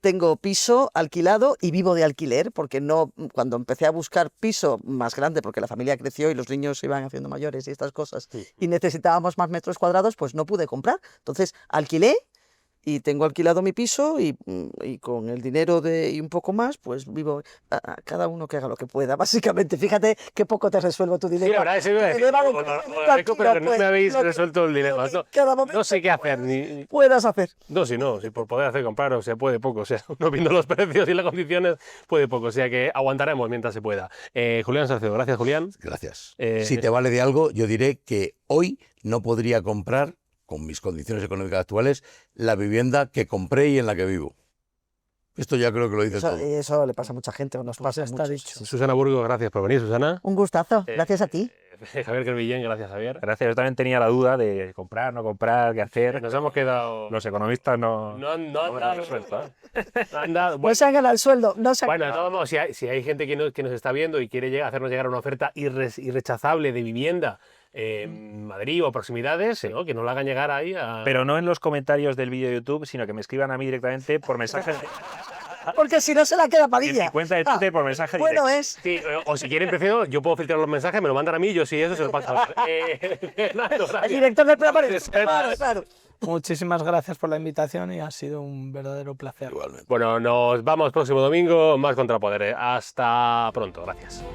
C: tengo piso alquilado y vivo de alquiler, porque no, cuando empecé a buscar piso más grande, porque la familia creció y los niños se iban haciendo mayores y estas cosas, y necesitábamos más metros cuadrados, pues no pude comprar. Entonces, alquilé y tengo alquilado mi piso y con el dinero y un poco más, pues vivo cada uno que haga lo que pueda. Básicamente, fíjate qué poco te resuelvo tu dinero.
A: Sí, la verdad, eso iba a decir. Pero que no me habéis resuelto el dilema. No sé qué hacer.
C: Puedas hacer.
A: No, si por poder hacer comprar, o sea, puede poco. O sea, uno viendo los precios y las condiciones, puede poco. O sea, que aguantaremos mientras se pueda. Julián Salcedo, gracias, Julián.
D: Gracias.
A: Eh,
D: Si te vale de algo, yo diré que hoy no podría comprar, con mis condiciones económicas actuales, la vivienda que compré y en la que vivo. Esto ya creo que lo dice todo.
C: Eso le pasa a mucha gente, o nos
F: Pues
C: pasa
F: ya
C: a
F: está
C: muchos.
F: dicho.
A: Susana Burgos, gracias por venir, Susana.
C: Un gustazo, gracias a ti.
A: Javier Crevillén, gracias, Javier.
E: Gracias, yo también tenía la duda de comprar, no comprar, qué hacer.
A: Nos hemos quedado...
E: Los economistas no...
A: No han
E: no me lo
A: dado
E: han resuelto, ¿eh?
A: No han dado...
C: No se han ganado el sueldo, no se han
A: Bueno, de todos modos, si hay gente que nos está viendo y quiere hacernos llegar una oferta irrechazable de vivienda en Madrid o proximidades, ¿no? Que nos la hagan llegar ahí a...
E: Pero no en los comentarios del vídeo de YouTube, sino que me escriban a mí directamente por mensaje
C: Porque si no se la queda
E: en mi
C: Padilla.
E: cuenta de Twitter por mensaje
C: Bueno
E: directo.
C: es.
A: Sí, o si quieren, prefiero, yo puedo filtrar los mensajes, me lo mandan a mí, yo sí, eso se lo paso. Fernando,
C: El
A: gracias.
C: director del programa.
A: Gracias.
C: Claro, claro.
F: Muchísimas gracias por la invitación y ha sido un verdadero placer.
D: Igualmente.
A: Bueno, nos vamos próximo domingo, más Contrapoder. Hasta pronto, gracias.